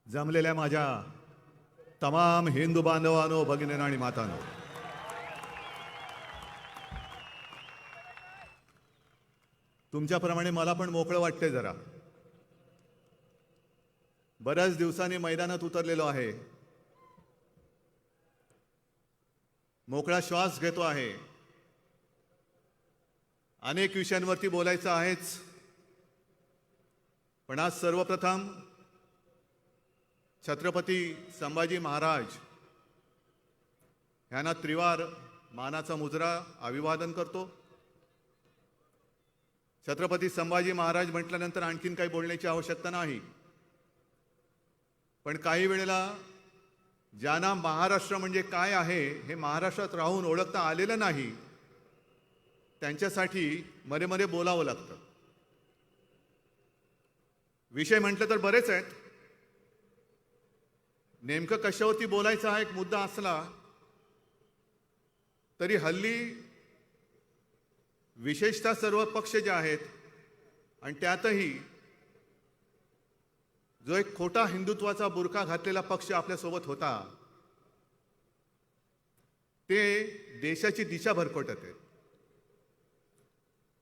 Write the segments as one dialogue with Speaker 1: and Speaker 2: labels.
Speaker 1: जमलेल्या माझ्या तमाम हिंदू बांधवांनो, भगिनींनो आणि मातांनो, तुमच्याप्रमाणे मला पण मोकळं वाटतंय जरा. बऱ्याच दिवसांनी मैदानात उतरलेलो आहे. मोकळा श्वास घेतो आहे. अनेक विषयांवरती बोलायचं आहेच, पण आज सर्वप्रथम छत्रपती संभाजी महाराज यांना त्रिवार मानाचा मुजरा अभिवादन करतो. छत्रपती संभाजी महाराज म्हटल्यानंतर आणखीन काही बोलण्याची आवश्यकता नाही, पण काही वेळेला ज्यांना महाराष्ट्र म्हणजे काय आहे हे महाराष्ट्रात राहून ओळखता आलेलं नाही, त्यांच्यासाठी मध्ये मध्ये बोलावं लागतं. विषय म्हटलं तर बरेच आहेत. नेमकं कशावरती बोलायचा हा एक मुद्दा असला तरी हल्ली विशेषतः सर्व पक्ष जे आहेत आणि त्यातही जो एक खोटा हिंदुत्वाचा बुरखा घातलेला पक्ष आपल्यासोबत होता, ते देशाची दिशा भरकटत आहेत.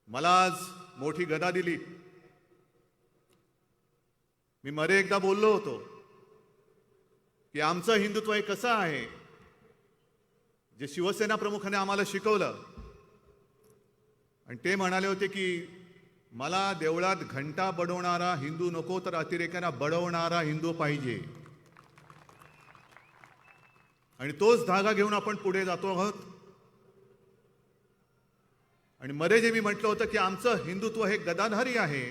Speaker 1: मला आज मोठी गदा दिली. मी मध्ये एकदा बोललो होतो की आमचं हिंदुत्व हे कसं आहे, जे शिवसेना प्रमुखाने आम्हाला शिकवलं. आणि ते म्हणाले होते की मला देवळात घंटा बडवणारा हिंदू नको, तर अतिरेक्यांना बडवणारा हिंदू पाहिजे. आणि तोच धागा घेऊन आपण पुढे जातो आहोत. आणि मध्ये जे मी म्हटलं होतं की आमचं हिंदुत्व हे गदाधारी आहे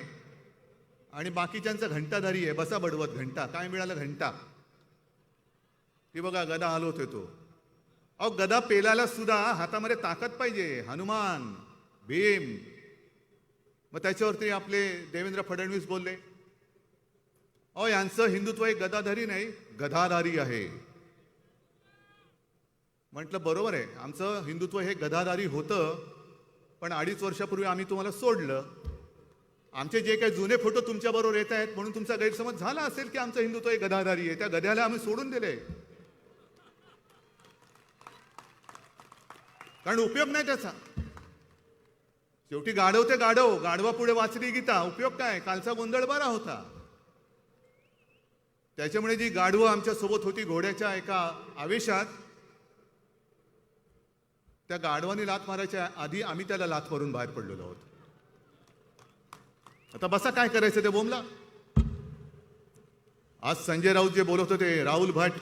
Speaker 1: आणि बाकीच्यांचं घंटाधारी आहे. बसा बडवत घंटा. काय मिळालं? घंटा. ती बघा गदा हलवत होतो. अहो, गदा पेलायला सुद्धा हातामध्ये ताकद पाहिजे. हनुमान, भीम. मग त्याच्यावरती आपले देवेंद्र फडणवीस बोलले, अहो यांचं हिंदुत्व हे गदाधारी नाही, गधाधारी आहे. म्हटलं बरोबर आहे, आमचं हिंदुत्व हे गधाधारी होतं, पण 2.5 वर्षापूर्वी आम्ही तुम्हाला सोडलं. आमचे जे काही जुने फोटो तुमच्याबरोबर येत आहेत म्हणून तुमचा गैरसमज झाला असेल की आमचं हिंदुत्व हे गधाधारी आहे. त्या गध्याला आम्ही सोडून दिले, कारण उपयोग नाही त्याचा. शेवटी गाढव ते गाढव, गाढवा पुढे वाचली गीता. उपयोग काय? कालचा गोंधळ बरा होता. त्याच्यामुळे जी गाढवं आमच्या सोबत होती घोड्याच्या एका आवेशात, त्या गाढवाने लात मारायच्या आधी आम्ही त्याला लात मारून बाहेर पडलेलो आहोत. आता बसा, काय करायचं ते बोमला. आज संजय राऊत जे बोलत होते, राहुल भट,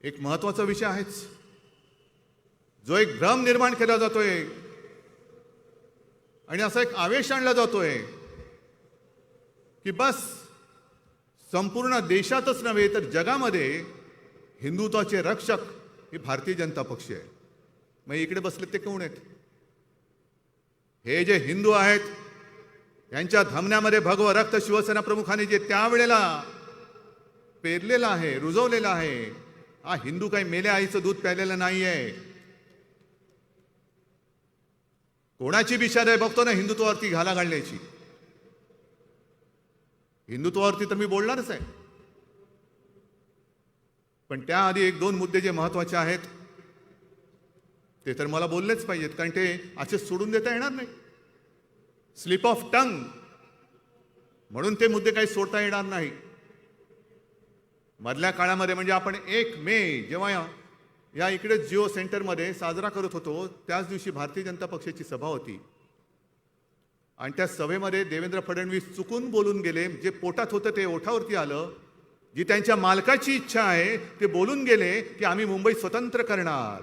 Speaker 1: एक महत्वाचा विषय आहेच. जो एक भ्रम निर्माण केला जातोय आणि असा एक आवेश आणला जातोय की बस संपूर्ण देशातच नव्हे तर जगामध्ये हिंदुत्वाचे रक्षक हे भारतीय जनता पक्ष आहे. मग इकडे बसले ते कोण आहेत? हे जे हिंदू आहेत, यांच्या धमन्यामध्ये भगवं रक्त शिवसेना प्रमुखाने जे त्यावेळेला पेरलेलं आहे, रुजवलेलं आहे. हा हिंदू काही मेल्या आईचं दूध प्यायलेलं नाहीये. कोणाची बिचार आहे बघतो ना हिंदुत्वावरती घाला घालण्याची. हिंदुत्वावरती तर मी बोलणारच आहे, पण त्याआधी 1-2 मुद्दे जे महत्वाचे आहेत ते तर मला बोललेच पाहिजेत, कारण ते असे सोडून देता येणार नाही. स्लिप ऑफ टंग म्हणून ते मुद्दे काही सोडता येणार नाही. मधल्या काळामध्ये म्हणजे आपण 1 मे जेव्हा या इकडे जिओ सेंटरमध्ये साजरा करत होतो, त्याच दिवशी भारतीय जनता पक्षाची सभा होती. आणि त्या सभेमध्ये देवेंद्र फडणवीस चुकून बोलून गेले. जे पोटात होतं ते ओठावरती आलं. जी त्यांच्या मालकाची इच्छा आहे ते बोलून गेले की आम्ही मुंबई स्वतंत्र करणार.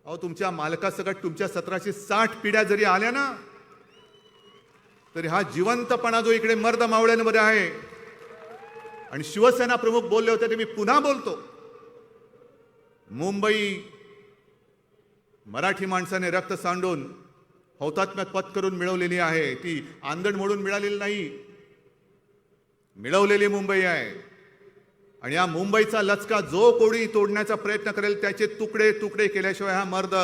Speaker 1: अहो, तुमच्या मालकासकट तुमच्या 1760 पिढ्या जरी आल्या ना, तरी हा जिवंतपणा जो इकडे मर्द मावळ्यांमध्ये आहे. आणि शिवसेना प्रमुख बोलले होते ते मी पुन्हा बोलतो, मुंबई मराठी माणसाने रक्त सांडून हौतात्म्य पत्करून मिळवलेली आहे. ती आंदण मोडून मिळालेली नाही, मिळवलेली मुंबई आहे. आणि या मुंबईचा लचका जो कोणी तोडण्याचा प्रयत्न करेल त्याचे तुकडे तुकडे केल्याशिवाय हा मर्द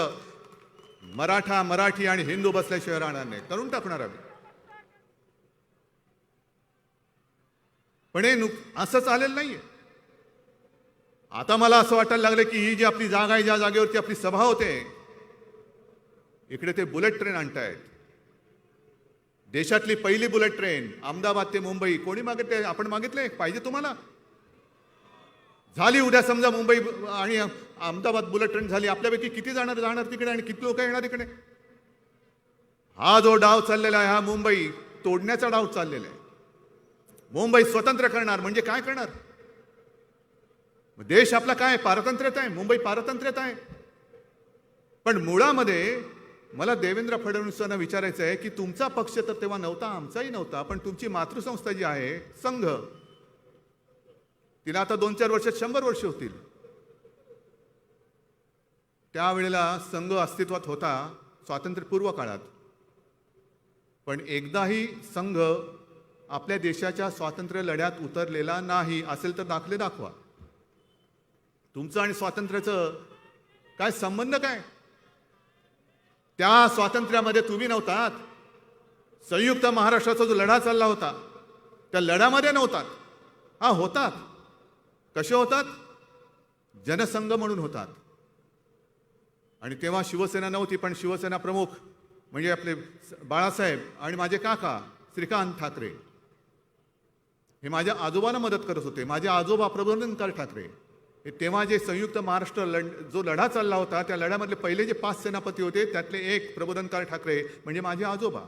Speaker 1: मराठा, मराठी आणि हिंदू बसल्याशिवाय राहणार नाही. करून टाकणार आम्ही. पण हे असं चालेल नाहीये. आता मला असं वाटायला लागलं की ही जी आपली जागा आहे, ज्या जागेवरती आपली सभा होते, इकडे ते बुलेट ट्रेन आणतायत. देशातली पहिली बुलेट ट्रेन अहमदाबाद ते मुंबई. कोणी मागितले? आपण मागितले? पाहिजे तुम्हाला? झाली उद्या समजा मुंबई आणि अहमदाबाद बुलेट ट्रेन झाली, आपल्यापैकी किती जाणार तिकडे आणि किती लोक येणार इकडे? हा जो डाव चाललेला आहे, हा मुंबई तोडण्याचा डाव चाललेला आहे. मुंबई स्वतंत्र करणार म्हणजे काय करणार? देश आपला काय पारतंत्र्यात आहे, मुंबई पारतंत्र्यात आहे. पण मुळामध्ये मला देवेंद्र फडणवीसांना विचारायचं आहे की तुमचा पक्ष तर तेव्हा नव्हता, आमचाही नव्हता, पण तुमची मातृसंस्था जी आहे संघ, तिला आता 2-4 वर्षात 100 वर्ष होतील. त्यावेळेला संघ अस्तित्वात होता स्वातंत्र्यपूर्व काळात. पण एकदाही संघ आपल्या देशाच्या स्वातंत्र्य लढ्यात उतरलेला नाही. असेल तर दाखले दाखवा. तुमचं आणि स्वातंत्र्याचं काय संबंध? काय त्या स्वातंत्र्यामध्ये तुम्ही नव्हतात? संयुक्त महाराष्ट्राचा जो लढा चालला होता त्या लढ्यामध्ये नव्हतात? हा, होतात. कसे होतात? जनसंघ म्हणून होतात. आणि तेव्हा शिवसेना नव्हती, पण शिवसेना प्रमुख म्हणजे आपले बाळासाहेब आणि माझे काका श्रीकांत ठाकरे हे माझ्या आजोबांना मदत करत होते. माझे आजोबा प्रबोधनकार ठाकरे हे तेव्हा जे संयुक्त महाराष्ट्र जो लढा चालला होता त्या लढ्यामधले पहिले जे 5 सेनापती होते त्यातले एक प्रबोधनकार ठाकरे म्हणजे माझे आजोबा.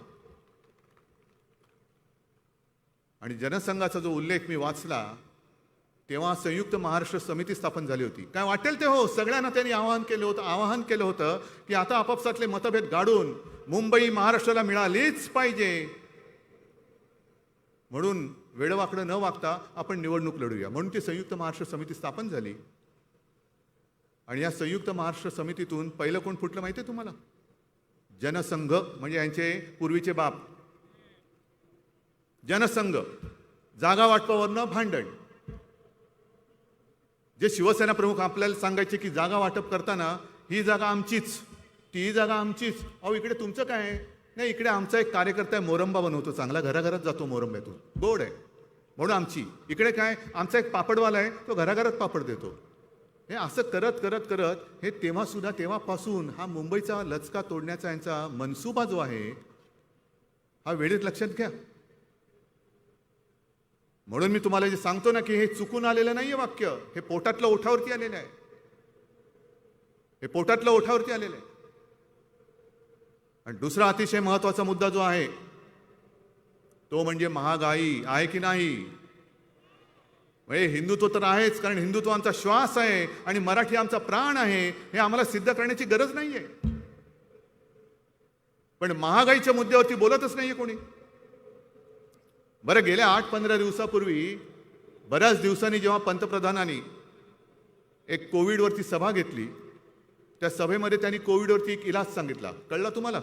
Speaker 1: आणि जनसंघाचा जो उल्लेख मी वाचला तेव्हा संयुक्त महाराष्ट्र समिती स्थापन झाली होती. काय वाटेल ते हो, सगळ्यांना त्यांनी आवाहन केलं होतं की आता आपापसातले मतभेद गाडून मुंबई महाराष्ट्राला मिळालीच पाहिजे, म्हणून वेडवाकडं न वागता आपण निवडणूक लढूया. म्हणून ती संयुक्त महाराष्ट्र समिती स्थापन झाली. आणि या संयुक्त महाराष्ट्र समितीतून पहिलं कोण फुटलं माहिती आहे तुम्हाला? जनसंघ म्हणजे यांचे पूर्वीचे बाप. जनसंघ. जागा वाटपावरनं भांडण. जे शिवसेना प्रमुख आपल्याला सांगायचे की जागा वाटप करताना ही जागा आमचीच, ती जागा आमचीच. अहो, इकडे तुमचं काय आहे? नाही, इकडे आमचा एक कार्यकर्ता आहे, मोरंबा बनवतो चांगला, घराघरात जातो मोरंब्यातून, गोड आहे म्हणून आमची. इकडे काय, आमचा एक पापडवाला आहे, तो घराघरात पापड देतो. हे असं करत करत करत हे तेव्हापासून हा मुंबईचा लचका तोडण्याचा यांचा मनसुबा जो आहे हा वेळेत लक्षात घ्या. म्हणून मी तुम्हाला जे सांगतो ना की हे चुकून आलेलं नाहीये वाक्य, हे पोटातलं ओठावरती आलेलं आहे. हे पोटातलं ओठावरती आलेलं आहे. आणि दुसरा अतिशय महत्वाचा मुद्दा जो आहे तो म्हणजे महागाई आहे की नाही. म्हणजे हिंदुत्व तर आहेच, कारण हिंदुत्व आमचा श्वास आहे आणि मराठी आमचा प्राण आहे, हे आम्हाला सिद्ध करण्याची गरज नाहीये. पण महागाईच्या मुद्द्यावरती बोलतच नाहीये कोणी. बरं, गेल्या 8-15 दिवसापूर्वी बऱ्याच दिवसांनी जेव्हा पंतप्रधानांनी एक कोविडवरती सभा घेतली, त्या सभेमध्ये त्यांनी कोविडवरती एक इलाज सांगितला. कळला तुम्हाला?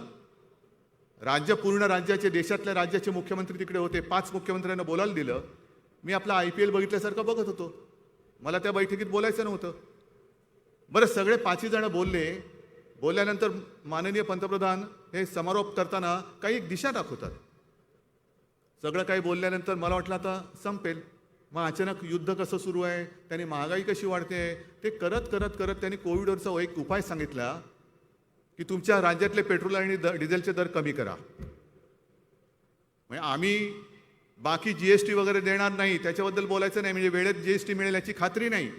Speaker 1: पूर्ण राज्याचे, देशातल्या राज्याचे मुख्यमंत्री तिकडे होते. 5 मुख्यमंत्र्यांना बोलायला दिलं. मी आपला IPL बघितल्यासारखं बघत होतो. मला त्या बैठकीत बोलायचं नव्हतं. बरं, सगळे 5ही जण बोलले. बोलल्यानंतर माननीय पंतप्रधान हे समारोप करताना काही एक दिशा दाखवतात. सगळं काही बोलल्यानंतर मला वाटलं आता संपेल. मग अचानक युद्ध कसं सुरू आहे, त्यांनी महागाई कशी वाढते, ते करत करत करत त्यांनी कोविडवरचा एक उपाय सांगितला की तुमच्या राज्यातले पेट्रोल आणि डिझेलचे दर कमी करा. म्हणजे आम्ही बाकी GST वगैरे देणार नाही, त्याच्याबद्दल बोलायचं नाही, म्हणजे वेळेत GST मिळेल याची खात्री नाही,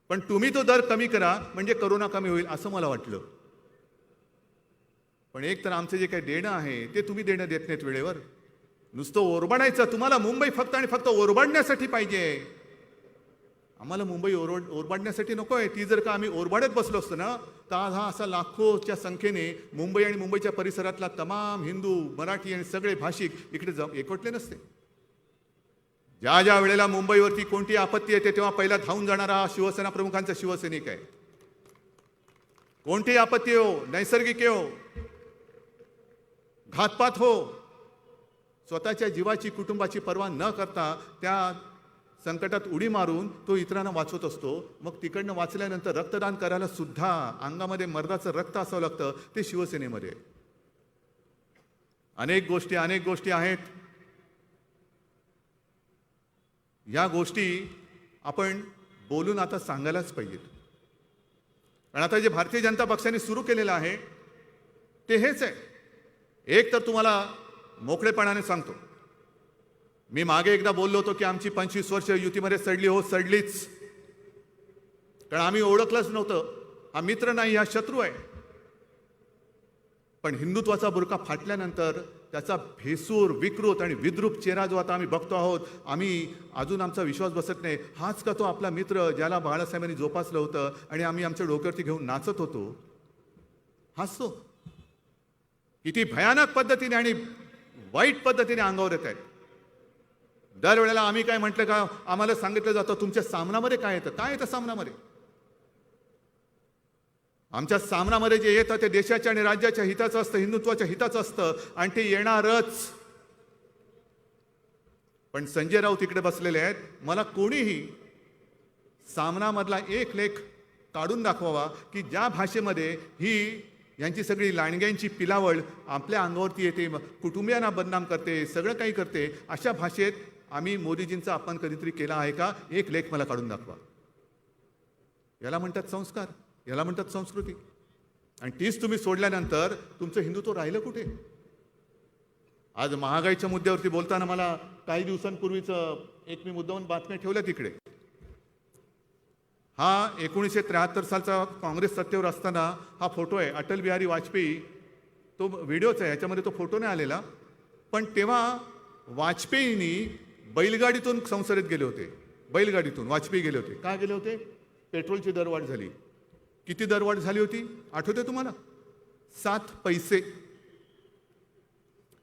Speaker 1: पण तुम्ही तो दर कमी करा म्हणजे करोना कमी होईल असं मला वाटलं. पण एक तर आमचं जे काही देणं आहे ते तुम्ही देणं देत नाहीत वेळेवर. नुसतं ओरबाडायचं. तुम्हाला मुंबई फक्त आणि फक्त ओरबाडण्यासाठी पाहिजे. आम्हाला मुंबई ओरबाडण्यासाठी नको आहे. ती जर का आम्ही ओरबाडत बसलो असतो ना तर आज हा असा लाखोच्या संख्येने मुंबई आणि मुंबईच्या परिसरातला तमाम हिंदू, मराठी आणि सगळे भाषिक इकडे एकवटले नसते. ज्या ज्या वेळेला मुंबईवरती कोणती आपत्ती येते तेव्हा पहिला धावून जाणारा हा शिवसेना प्रमुखांचा शिवसैनिक आहे. कोणती आपत्ती हो, नैसर्गिक हो, घातपात हो, स्वतःच्या जीवाची, कुटुंबाची पर्वा न करता त्या संकटात उडी मारून तो इतरांना वाचवत असतो. मग तिकडनं वाचल्यानंतर रक्तदान करायला सुद्धा अंगामध्ये मर्दाचं रक्त असावं लागतं. ते शिवसेनेमध्ये अनेक गोष्टी आहेत. या गोष्टी आपण बोलून आता सांगायलाच पाहिजेत. कारण आता जे भारतीय जनता पक्षाने सुरू केलेलं आहे ते हेच आहे. एक तर तुम्हाला मोकळेपणाने सांगतो, मी मागे एकदा बोललो होतो की आमची 25 वर्ष युतीमध्ये सडली, हो सडलीच. कारण आम्ही ओळखलंच नव्हतं, हा मित्र नाही हा शत्रू आहे. पण हिंदुत्वाचा बुरका फाटल्यानंतर त्याचा भेसूर, विकृत आणि विद्रूप चेहरा जो आता आम्ही बघतो आहोत, आम्ही अजून आमचा विश्वास बसत नाही. हाच का तो आपला मित्र ज्याला बाळासाहेबांनी जोपासलं होतं आणि आम्ही आमच्या डोक्यावरती घेऊन नाचत होतो? हाच तो. किती भयानक पद्धतीने आणि वाईट पद्धतीने अंगावर येत आहेत. दरवेळेला आम्ही काय म्हटलं का, आम्हाला सांगितलं जातं तुमच्या सामनामध्ये काय येतं. काय येतं सामनामध्ये? आमच्या सामनामध्ये जे येतं ते देशाच्या आणि राज्याच्या हिताचं असतं, हिंदुत्वाच्या हिताचं असतं आणि ते येणारच. पण संजय राऊत इकडे बसलेले आहेत. मला कोणीही सामनामधला एक लेख काढून दाखवावा की ज्या भाषेमध्ये ही यांची सगळी लांडग्यांची पिलावळ आपल्या अंगावरती येते, कुटुंबियांना बदनाम करते, सगळं काही करते. अशा भाषेत आम्ही मोदीजींचा अपमान कधीतरी केला आहे का? एक लेख मला काढून दाखवा. याला म्हणतात संस्कार, याला म्हणतात संस्कृती. आणि तीच तुम्ही सोडल्यानंतर तुमचं हिंदुत्व राहिलं कुठे? आज महागाईच्या मुद्द्यावरती बोलताना मला काही दिवसांपूर्वीच एक मी मुद्दाहून बातम्या ठेवल्या तिकडे. हा 1973 सालचा काँग्रेस सत्तेवर असताना हा फोटो आहे. अटल बिहारी वाजपेयी, तो व्हिडिओच आहे, याच्यामध्ये तो फोटो नाही आलेला. पण तेव्हा वाजपेयींनी बैलगाडीतून संसदेत गेले होते. बैलगाडीतून वाजपेयी गेले होते. का गेले होते? पेट्रोलची दरवाढ झाली. किती दरवाढ झाली होती आठवते तुम्हाला? 7 पैसे.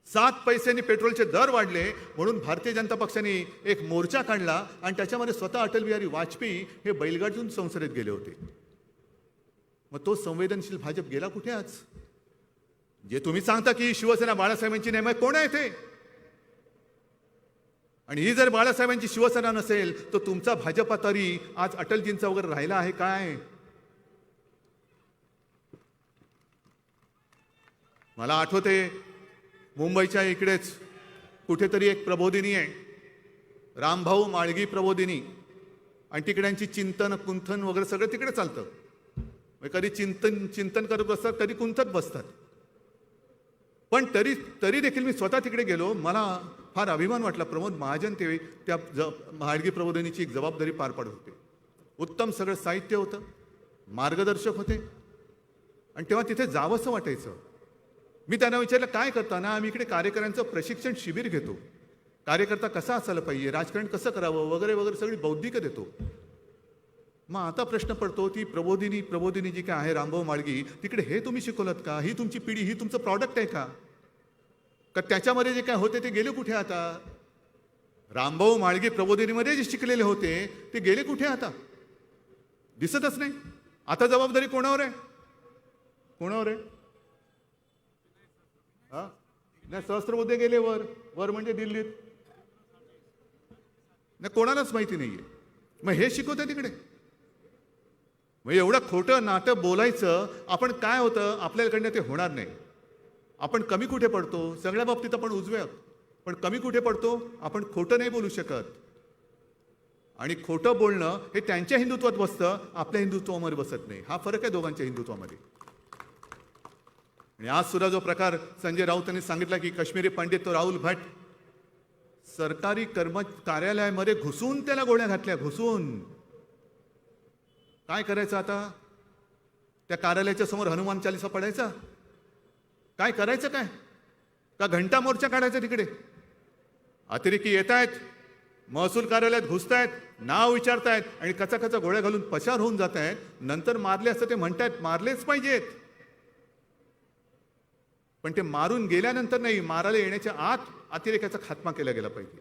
Speaker 1: 7 पैशांनी पेट्रोलचे दर वाढले म्हणून भारतीय जनता पक्षाने एक मोर्चा काढला आणि त्याच्यामध्ये स्वतः अटल बिहारी वाजपेयी हे बैलगाडीतून संसदेत गेले होते. मग तो संवेदनशील भाजप गेला कुठे आज? जे तुम्ही सांगता की शिवसेना बाळासाहेबांची नाही, कोण आहे ते? आणि ही जर बाळासाहेबांची शिवसेना नसेल तर तुमचा भाजपा तरी आज अटलजींचा वगैरे राहिला आहे काय? मला आठवते मुंबईच्या इकडेच कुठेतरी एक प्रबोधिनी आहे, रामभाऊ माळगी प्रबोधिनी, आणि तिकड्यांची चिंतन कुंथन वगैरे सगळं तिकडे चालतं. कधी चिंतन करत बसतात, कधी कुंथत बसतात. पण तरी देखील मी स्वतः तिकडे गेलो. मला फार अभिमान वाटला. प्रमोद महाजन ते त्या माळगी प्रबोधिनीची एक जबाबदारी पार पाडत होते. उत्तम सगळं साहित्य होतं, मार्गदर्शक होते, आणि तेव्हा तिथे जावंसं वाटायचं. मी त्यांना विचारलं काय करताना? आम्ही इकडे कार्यकर्त्यांचं प्रशिक्षण शिबिर घेतो, कार्यकर्ता कसा असायला पाहिजे, राजकारण कसं करावं वगैरे वगैरे सगळी बौद्धिक देतो. मग आता प्रश्न पडतो ती प्रबोधिनी जी काय आहे रामभाऊ माळगी, तिकडे हे तुम्ही शिकवलत का? ही तुमची पिढी, ही तुमचं प्रॉडक्ट आहे का? का त्याच्यामध्ये जे काय होते ते गेले कुठे आता? रामभाऊ माळगी प्रबोधिनीमध्ये जे शिकलेले होते ते गेले कुठे आता? दिसतच नाही. आता जबाबदारी कोणावर आहे? कोणावर आहे? हा नाही, सहस्त्रबुद्धे गेले वर म्हणजे दिल्लीत. नाही, कोणालाच माहिती नाहीये. मग हे शिकवते तिकडे. मग एवढं खोटं नाटक बोलायचं आपण. काय होतं आपल्याकडनं ते होणार नाही. आपण कमी कुठे पडतो? सगळ्या बाबतीत आपण उजवे आहोत, पण कमी कुठे पडतो? आपण खोटं नाही बोलू शकत. आणि खोटं बोलणं हे त्यांच्या हिंदुत्वात बसतं, आपल्या हिंदुत्वामध्ये बसत नाही. हा फरक आहे दोघांच्या हिंदुत्वामध्ये. आणि आज सुद्धा जो प्रकार संजय राऊतांनी सांगितला की काश्मीरी पंडित तो राहुल भट सरकारी कार्यालयामध्ये घुसून त्याला गोळ्या घातल्या, घुसून. काय करायचं आता? त्या कार्यालयाच्या समोर हनुमान चालीसा पडायचा? काय करायचं? काय का घंटा मोर्चा काढायचा तिकडे? अतिरेकी येत आहेत, महसूल कार्यालयात घुसतायत, नाव विचारतायत आणि कचा गोळ्या घालून पसार होऊन जात आहेत. नंतर मारले असं ते म्हणतायत, मारलेच पाहिजेत. पण ते मारून गेल्यानंतर नाही, मारायला येण्याच्या आत अतिरेकाचा खात्मा केला गेला पाहिजे.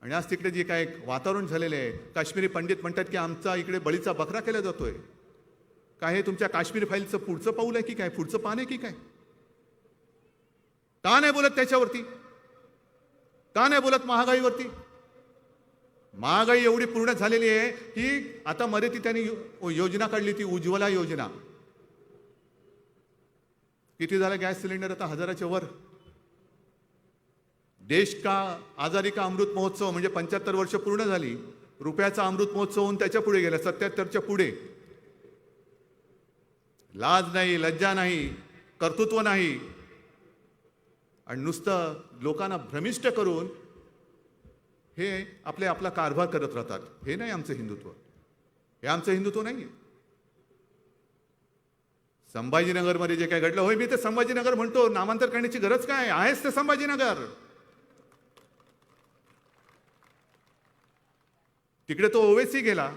Speaker 1: आणि आज तिकडे जे काय वातावरण झालेलं आहे, काश्मीरी पंडित म्हणतात की आमचा इकडे बळीचा बकरा केला जातोय. काय हे तुमच्या काश्मीर फाईलचं पुढचं पाऊल आहे की काय? पुढचं पान आहे की काय? का नाही बोलत त्याच्यावरती? का नाही बोलत महागाईवरती? महागाई एवढी पूर्ण झालेली आहे की आता मध्ये ती त्यांनी योजना काढली, ती उज्ज्वला योजना. किती झाला गॅस सिलेंडर आता? 1000च्या वर. देश का आजादी का अमृत महोत्सव म्हणजे 75 वर्ष पूर्ण झाली. रुपयाचा अमृत महोत्सव होऊन त्याच्या पुढे गेला, 77च्या पुढे. लाज नाही, लज्जा नाही, कर्तृत्व नाही, आणि नुसतं लोकांना भ्रमिष्ट करून हे आपला कारभार करत राहतात. हे नाही आमचं हिंदुत्व. हे आमचं हिंदुत्व नाही आहे. संभाजीनगरमध्ये जे काय घडलं, होय मी ते संभाजीनगर म्हणतो, नामांतर करण्याची गरज काय? आहेच ते संभाजीनगर. तिकडे तो ओवेसी गेला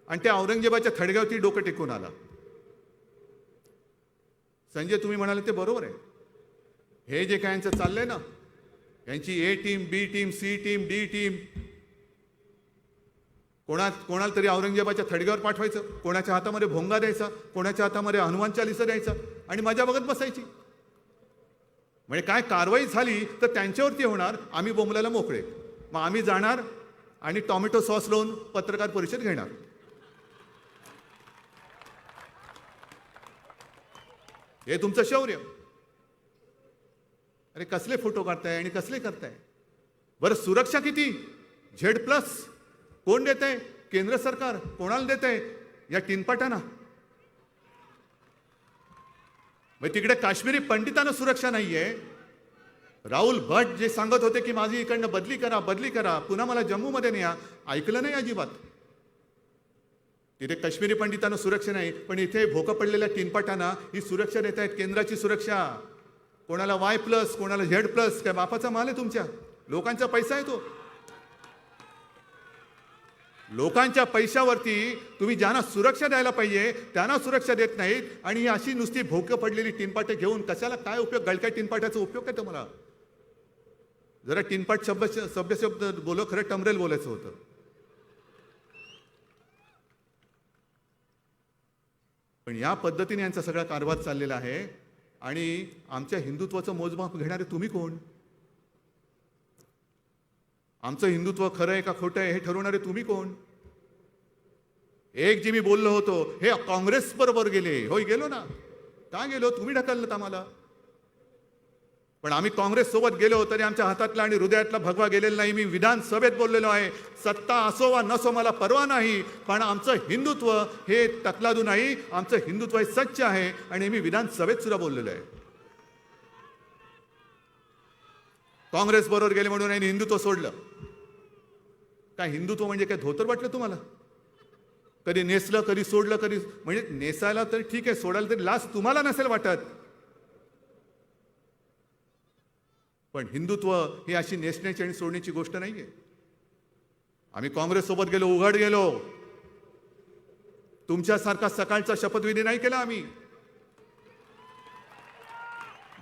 Speaker 1: आणि त्या औरंगजेबाच्या थडग्यावरती डोकं टेकून आला. संजय तुम्ही म्हणाले ते बरोबर आहे. हे जे काय यांचं चाललंय ना, यांची A team, B team, C team, D team, कोणाला तरी औरंगजेबाच्या थडग्यावर पाठवायचं, कोणाच्या हातामध्ये भोंगा द्यायचा, कोणाच्या हातामध्ये हनुमान चालीसा द्यायचा आणि मजा बघत बसायची. म्हणजे काय कारवाई झाली तर त्यांच्यावरती होणार, आम्ही बोंबलायला मोकळे. मग आम्ही जाणार आणि टोमॅटो सॉस लावून पत्रकार परिषद घेणार. हे तुमचं शौर्य. अरे कसले फोटो काढताय आणि कसले करताय? बरं सुरक्षा किती? Z+ कोण देत आहे? केंद्र सरकार. कोणाला देत आहे? या टिनपाटांना. मग तिकडे काश्मीरी पंडितांना सुरक्षा नाहीये. राहुल भट जे सांगत होते की माझी इकडनं बदली करा, पुन्हा मला जम्मूमध्ये न्या, ऐकलं नाही अजिबात. तिथे काश्मीरी पंडितांना सुरक्षा नाही, पण इथे भोकं पडलेल्या टिनपाटांना ही सुरक्षा देत आहेत, केंद्राची सुरक्षा. कोणाला Y+, कोणाला Z+. काय बापाचा माल आहे तुमच्या? लोकांचा पैसा आहे तो. लोकांच्या पैशावरती तुम्ही ज्यांना सुरक्षा द्यायला पाहिजे त्यांना सुरक्षा देत नाहीत, आणि ही अशी नुसती भोकं पडलेली टिनपाटे घेऊन कशाला काय उपयोग? गळक्या टिनपाट्याचा उपयोग काय तुम्हाला? जरा टिनपाट सभ्य शब्द बोलो, खरं टमरेल बोलायचं होतं. पण या पद्धतीने यांचा सगळा कारभार चाललेला आहे. आणि आमच्या हिंदुत्वाचं मोजमाप घेणारे तुम्ही कोण? आमचं हिंदुत्व खरं आहे का खोटं आहे हे ठरवणारे तुम्ही कोण? एक जे मी बोललो होतो, हे काँग्रेस बरोबर गेले. होय गेलो ना. का गेलो? तुम्ही ढकललं आम्हाला. पण आम्ही काँग्रेस सोबत गेलो तरी आमच्या हातातला आणि हृदयातला भगवा गेलेला नाही. मी विधानसभेत बोललेलो आहे, सत्ता असो वा नसो मला परवा नाही, पण आमचं हिंदुत्व हे तकलादू नाही. आमचं हिंदुत्व हे सच्च आहे, आणि मी विधानसभेत सुद्धा बोललेलो आहे. काँग्रेस बरोबर गेले म्हणून आणि हिंदुत्व सोडलं. काय हिंदुत्व म्हणजे काय धोतर वाटलं तुम्हाला? कधी नेसलं, कधी सोडलं, कधी म्हणजे नेसायला तर ठीक आहे, सोडायला तरी लाज तुम्हाला नसेल वाटत. पण हिंदुत्व ही अशी नेसण्याची आणि सोडण्याची गोष्ट नाहीये. आम्ही काँग्रेस सोबत गेलो, उघड गेलो. तुमच्यासारखा सकाळचा शपथविधी नाही केला आम्ही.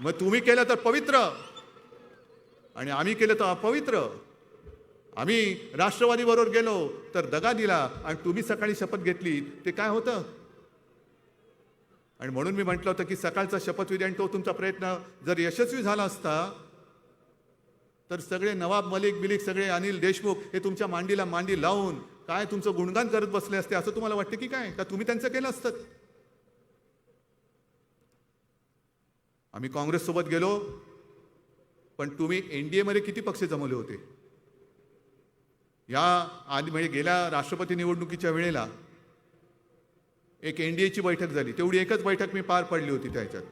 Speaker 1: मग तुम्ही केलं तर पवित्र आणि आम्ही केलं तर अपवित्र. आम्ही राष्ट्रवादी बरोबर गेलो तर दगा दिला, आणि तुम्ही सकाळी शपथ घेतली ते काय होतं? आणि म्हणून मी म्हटलं होतं की सकाळचा शपथविधी आणि तो तुमचा प्रयत्न जर यशस्वी झाला असता तर सगळे नवाब मलिक बिलिक, सगळे अनिल देशमुख हे तुमच्या मांडीला मांडी लावून काय तुमचं गुणगान करत बसले असते असं तुम्हाला वाटतं की काय? का तुम्ही त्यांचं केलं असतं? आम्ही काँग्रेस सोबत गेलो, पण तुम्ही NDA मध्ये किती पक्ष जमवले होते? या आधी म्हणजे गेल्या राष्ट्रपती निवडणुकीच्या वेळेला एक NDAची बैठक झाली. तेवढी एकच बैठक मी पार पडली होती त्याच्यात.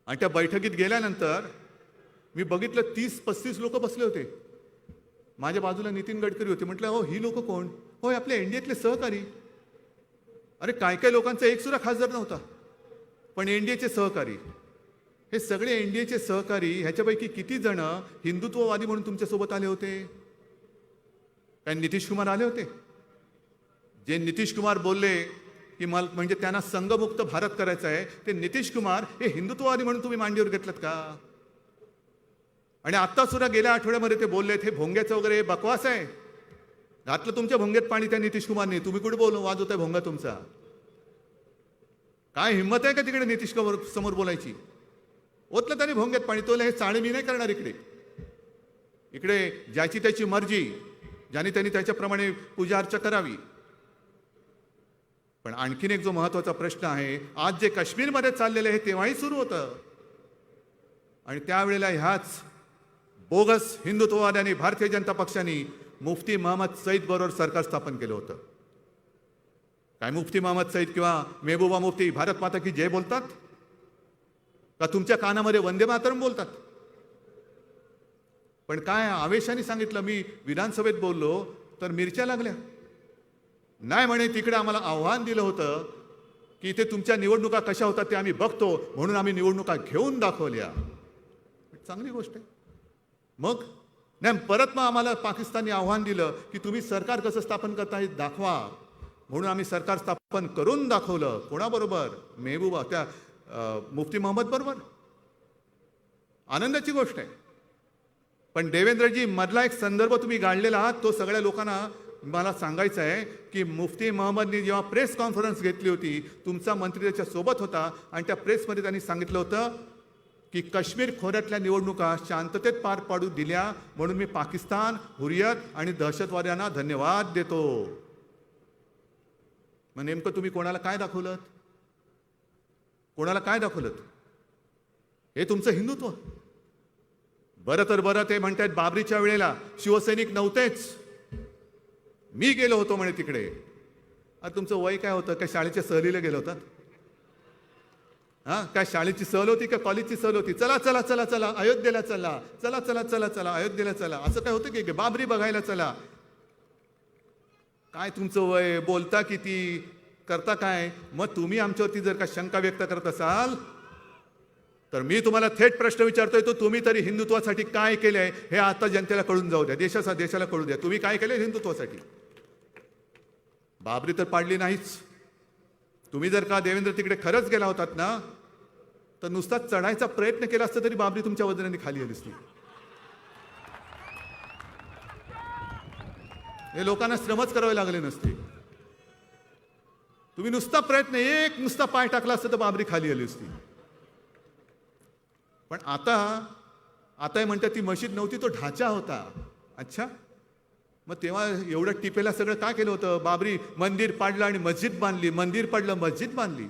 Speaker 1: आणि त्या बैठकीत गेल्यानंतर मी बघितलं 30-35 लोक बसले होते. माझ्या बाजूला नितीन गडकरी होते. म्हटलं हो ही लोक कोण? होय आपल्या NDAतले सहकारी. अरे काय काय लोकांचा एक सुद्धा खासदार नव्हता, पण NDAचे सहकारी. हे सगळे NDAचे सहकारी, ह्याच्यापैकी किती जण हिंदुत्ववादी म्हणून तुमच्यासोबत आले होते? काय नितीश कुमार आले होते? जे नितीश कुमार बोलले की मला म्हणजे त्यांना संघमुक्त भारत करायचा आहे, ते नितीश कुमार हे हिंदुत्ववादी म्हणून तुम्ही मांडीवर घेतलं का? आणि आता सुद्धा गेल्या आठवड्यामध्ये ते बोललेत हे भोंग्याचं वगैरे बकवास आहे. घातलं तुमच्या भोंग्यात पाणी त्या नितीश कुमारने. तुम्ही कुठे वाजवताय भोंगा तुमचा? काय हिंमत आहे का तिकडे नितीश कुमार समोर बोलायची? ओतलं त्याने भोंग्यात पाणी. तो हे चाळे मी नाही करणार इकडे. इकडे ज्याची त्याची मर्जी, ज्याने त्यांनी त्याच्याप्रमाणे पूजा अर्चा करावी. पण आणखीन एक जो महत्वाचा प्रश्न आहे, आज जे काश्मीरमध्ये चाललेलं आहे तेव्हाही सुरू होतं, आणि त्यावेळेला ह्याच बोगस हिंदुत्ववाद्यांनी भारतीय जनता पक्षाने मुफ्ती महम्मद सईद बरोबर सरकार स्थापन केलं होतं. काय मुफ्ती महम्मद सईद किंवा मेहबूबा मुफ्ती भारत माता की जय बोलतात का तुमच्या कानामध्ये वंदे मातरम बोलतात? पण काय आवेशाने सांगितलं, मी विधानसभेत बोललो तर मिरच्या लागल्या. नाही म्हणे, तिकडे आम्हाला आव्हान दिलं होतं की इथे तुमच्या निवडणुका कशा होतात ते आम्ही बघतो, म्हणून आम्ही निवडणुका घेऊन दाखवल्या. चांगली गोष्ट आहे. मग नाही, परत मग आम्हाला पाकिस्तानने आव्हान दिलं की तुम्ही सरकार कसं स्थापन करता हे दाखवा, म्हणून आम्ही सरकार स्थापन करून दाखवलं. कोणाबरोबर? मेहबूबा त्या मुफ्ती महम्मद बरोबर. आनंदाची गोष्ट आहे. पण देवेंद्रजी, मधला एक संदर्भ तुम्ही गाडलेला आहात, तो सगळ्या लोकांना मला सांगायचं आहे की मुफ्ती महम्मदनी जेव्हा प्रेस कॉन्फरन्स घेतली होती, तुमचा मंत्री त्याच्या सोबत होता आणि त्या प्रेसमध्ये त्यांनी सांगितलं होतं की काश्मीर खोऱ्यातल्या निवडणुका शांततेत पार पाडू दिल्या, म्हणून मी पाकिस्तान, हुरियत आणि दहशतवाद्यांना धन्यवाद देतो. मग नेमकं तुम्ही कोणाला काय दाखवलं? कोणाला काय दाखवलं? हे तुमचं हिंदुत्व. बरं तर बरं, ते म्हणतात बाबरीच्या वेळेला शिवसैनिक नव्हतेच, मी गेलो होतो म्हणे तिकडे. आता तुमचं वय काय होतं? काय शाळेच्या सहलीला गेलो होतात? काय शाळेची सहल होती का कॉलेजची सहल होती? चला चला चला चला अयोध्येला चला, चला चला चला चला अयोध्येला चला, असं काय होतं की बाबरी बघायला चला? काय तुमचं वय? बोलता किती? करता काय? मग तुम्ही आमच्यावरती जर का शंका व्यक्त करत असाल तर मी तुम्हाला थेट प्रश्न विचारतोय, तो तुम्ही तरी हिंदुत्वासाठी काय केलंय हे आता जनतेला कळून जाऊ द्या, देशाला कळू द्या. तुम्ही काय केलंय हिंदुत्वासाठी? बाबरी तर पाडली नाहीच. तुम्ही जर का देवेंद्र तिकडे खरंच गेला होतात ना, तर नुसता चढायचा प्रयत्न केला असता तरी बाबरी तुमच्या वजनाने खाली आली असती. हे लोकांना श्रमच करावे लागले नसते. तुम्ही नुसता प्रयत्न, एक नुसता पाय टाकला असता तर बाबरी खाली आली असती. पण आता म्हणतात ती मशीद नव्हती, तो ढाचा होता. अच्छा, मग तेव्हा एवढं टिपेला सगळं काय केलं होतं? बाबरी मंदिर पाडलं आणि मस्जिद बांधली, मंदिर पाडलं मस्जिद बांधली.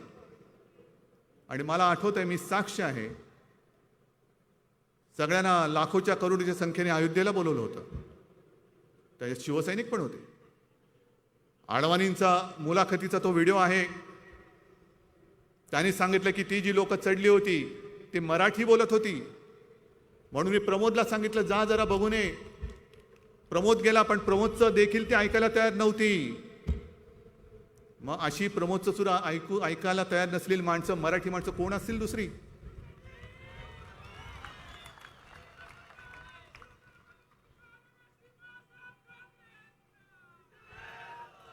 Speaker 1: आणि मला आठवत आहे, मी साक्ष आहे, सगळ्यांना लाखोच्या करोडच्या संख्येने अयोध्येला बोलवलं होतं. त्याच्यात शिवसैनिक पण होते. आडवाणींचा मुलाखतीचा तो व्हिडिओ आहे. त्यांनी सांगितलं की ती जी लोक चढली होती ती मराठी बोलत होती, म्हणून मी प्रमोदला सांगितलं जा जरा बघून ये. प्रमोद गेला, पण प्रमोदचं देखील ती ऐकायला तयार नव्हती. मग अशी प्रमोदचं सुद्धा ऐकायला तयार नसलेली माणसं, मराठी माणसं कोण असतील दुसरी?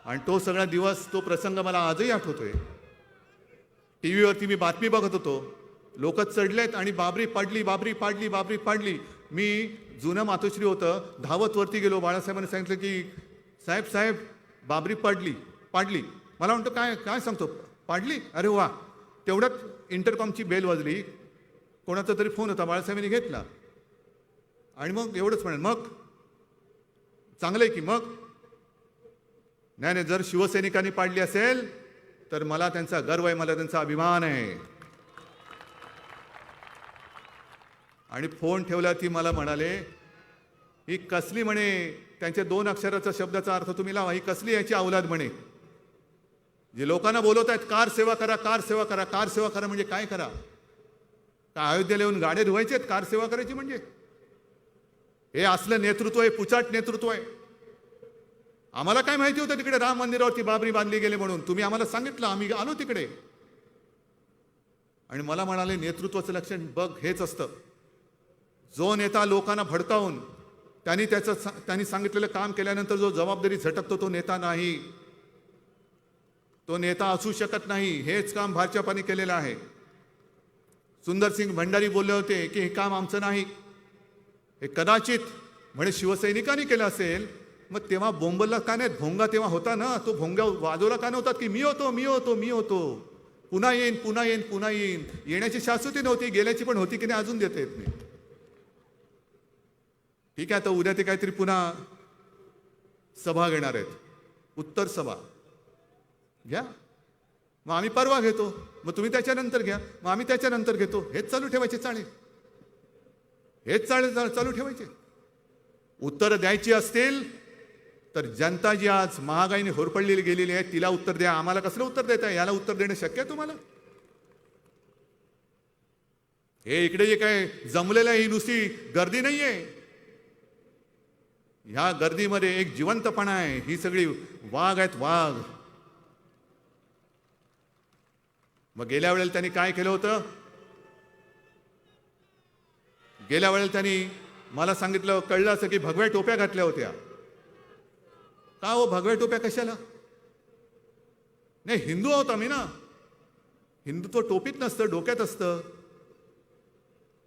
Speaker 1: आणि तो सगळा दिवस, तो प्रसंग मला आजही आठवतोय. टीव्हीवरती मी बातमी बघत होतो, लोक चढलेत आणि बाबरी पाडली, बाबरी पाडली, बाबरी पाडली. मी जुनं मातोश्री होतं, धावत वरती गेलो. बाळासाहेबांनी सांगितलं की साहेब साहेब बाबरी पाडली पाडली. मला म्हणतो काय काय सांगतो? पाडली? अरे वा. तेवढ्यात इंटरकॉमची बेल वाजली. कोणाचा तरी फोन होता, बाळासाहेबांनी घेतला आणि मग एवढंच म्हणेल, मग चांगलंय की मग? नाही नाही, जर शिवसैनिकांनी पाडली असेल तर मला त्यांचा गर्व आहे, मला त्यांचा अभिमान आहे. आणि फोन ठेवला ती मला म्हणाले ही कसली, म्हणे त्यांच्या 2 अक्षराचा शब्दाचा अर्थ तुम्ही लावा, ही कसली याची औलाद म्हणे. जे लोकांना बोलवत आहेत कार सेवा करा, कार सेवा करा, कार सेवा करा, म्हणजे काय करा? काय अयोध्येला येऊन गाड्या धुवायचे आहेत कार सेवा करायची म्हणजे? हे असलं नेतृत्व आहे, पुचाट नेतृत्व आहे. आम्हाला काय माहिती होतं तिकडे राम मंदिरावरती बाबरी बांधली गेली म्हणून? तुम्ही आम्हाला सांगितलं, आम्ही आलो तिकडे. आणि मला म्हणाले नेतृत्वाचं लक्षण बघ हेच असतं, जो नेता लोकांना भडकावून त्यांनी सांगितलेलं काम केल्यानंतर जो जबाबदारी झटकतो तो नेता नाही, तो नेता असू शकत नाही. हेच काम भाजपाने केलेलं आहे. सुंदरसिंग भंडारी बोलले होते की हे काम आमचं नाही, हे कदाचित म्हणे शिवसैनिकांनी केलं असेल. मग तेव्हा बोंबलला का नाही? भोंगा तेव्हा होता ना, तो भोंगा वाजवला का नव्हता की मी होतो मी होतो मी होतो, पुन्हा येईन पुन्हा येईन पुन्हा येईन? येण्याची शाश्वती नव्हती, गेल्याची पण होती की नाही अजून देता येत नाही. ठीक आहे, आता उद्या ते काहीतरी पुन्हा सभा घेणार आहेत, उत्तर सभा घ्या, मग आम्ही परवा घेतो, मग तुम्ही त्याच्यानंतर घ्या, मग आम्ही त्याच्यानंतर घेतो. हेच चालू ठेवायचे चाळे. हेच चालू ठेवायचे. उत्तर द्यायची असतील तर जनता जी आज महागाईने होरपळलेली गेलेली आहे तिला उत्तर द्या. आम्हाला कसलं उत्तर देताय? याला उत्तर देणं शक्य आहे तुम्हाला? हे इकडे जे काय जमलेलं आहे ही नुसती गर्दी नाहीये. ह्या गर्दीमध्ये एक जिवंतपणा आहे. ही सगळी वाघ आहेत, वाघ. मग गेल्या वेळेला त्यांनी काय केलं होतं? गेल्या वेळेला त्यांनी मला सांगितलं, कळलं असं की भगव्या टोप्या घातल्या होत्या. का हो भगव्या टोप्या कशाला? नाही, हिंदू आहोत आम्ही ना. हिंदुत्व टोपीत नसतं, डोक्यात असतं.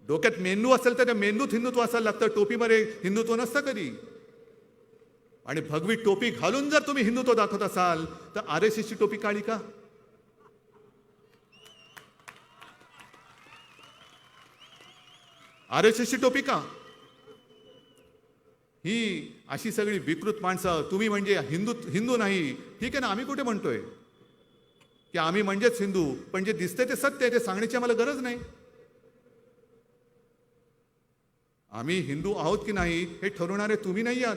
Speaker 1: डोक्यात मेंदू असेल तर त्या मेंदूत हिंदुत्व असायला लागतं. टोपीमध्ये हिंदुत्व नसतं कधी. आणि भगवी टोपी घालून जर तुम्ही हिंदुत्व दाखवत असाल तर RSSची टोपी काढी का? RSSची टोपी का? ही अशी सगळी विकृत माणसं. तुम्ही म्हणजे हिंदू नाही. ठीक आहे ना, आम्ही कुठे म्हणतोय की आम्ही म्हणजेच हिंदू, पण जे दिसतंय ते सत्य आहे, ते सांगण्याची आम्हाला गरज नाही. आम्ही हिंदू आहोत की नाही हे ठरवणारे तुम्ही नाही आहात.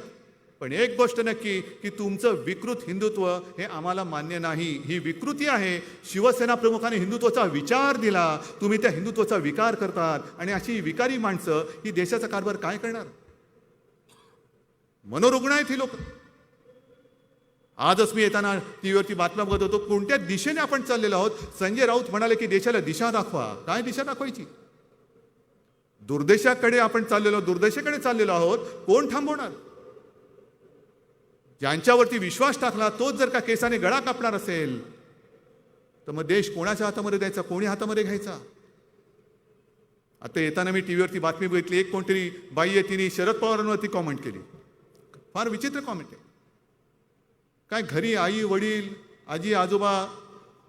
Speaker 1: पण एक गोष्ट नक्की की तुमचं विकृत हिंदुत्व हे आम्हाला मान्य नाही. ही विकृती आहे. शिवसेना प्रमुखाने हिंदुत्वाचा विचार दिला, तुम्ही त्या हिंदुत्वाचा विकार करतात. आणि अशी विकारी माणसं ही देशाचा कारभार काय करणार? मनोरुग्ण आहेत ही लोक. आजच मी येताना टीव्हीवरती बातम्या बघत होतो, कोणत्या दिशेने आपण चाललेलो आहोत. संजय राऊत म्हणाले की देशाला दिशा दाखवा. काय दिशा दाखवायची? दुर्देशाकडे आपण दुर्देशाकडे चाललेलो आहोत. कोण थांबवणार? ज्यांच्यावरती विश्वास टाकला तोच जर का केसाने गळा कापणार असेल तर मग देश कोणाच्या हातामध्ये द्यायचा, कोणी हातामध्ये घ्यायचा? आता येताना मी टीव्हीवरती बातमी बघितली, एक कोणतरी बाई आहे, तिने शरद पवारांवरती कॉमेंट केली. फार विचित्र कॉमेंट आहे. काय घरी आई वडील आजी आजोबा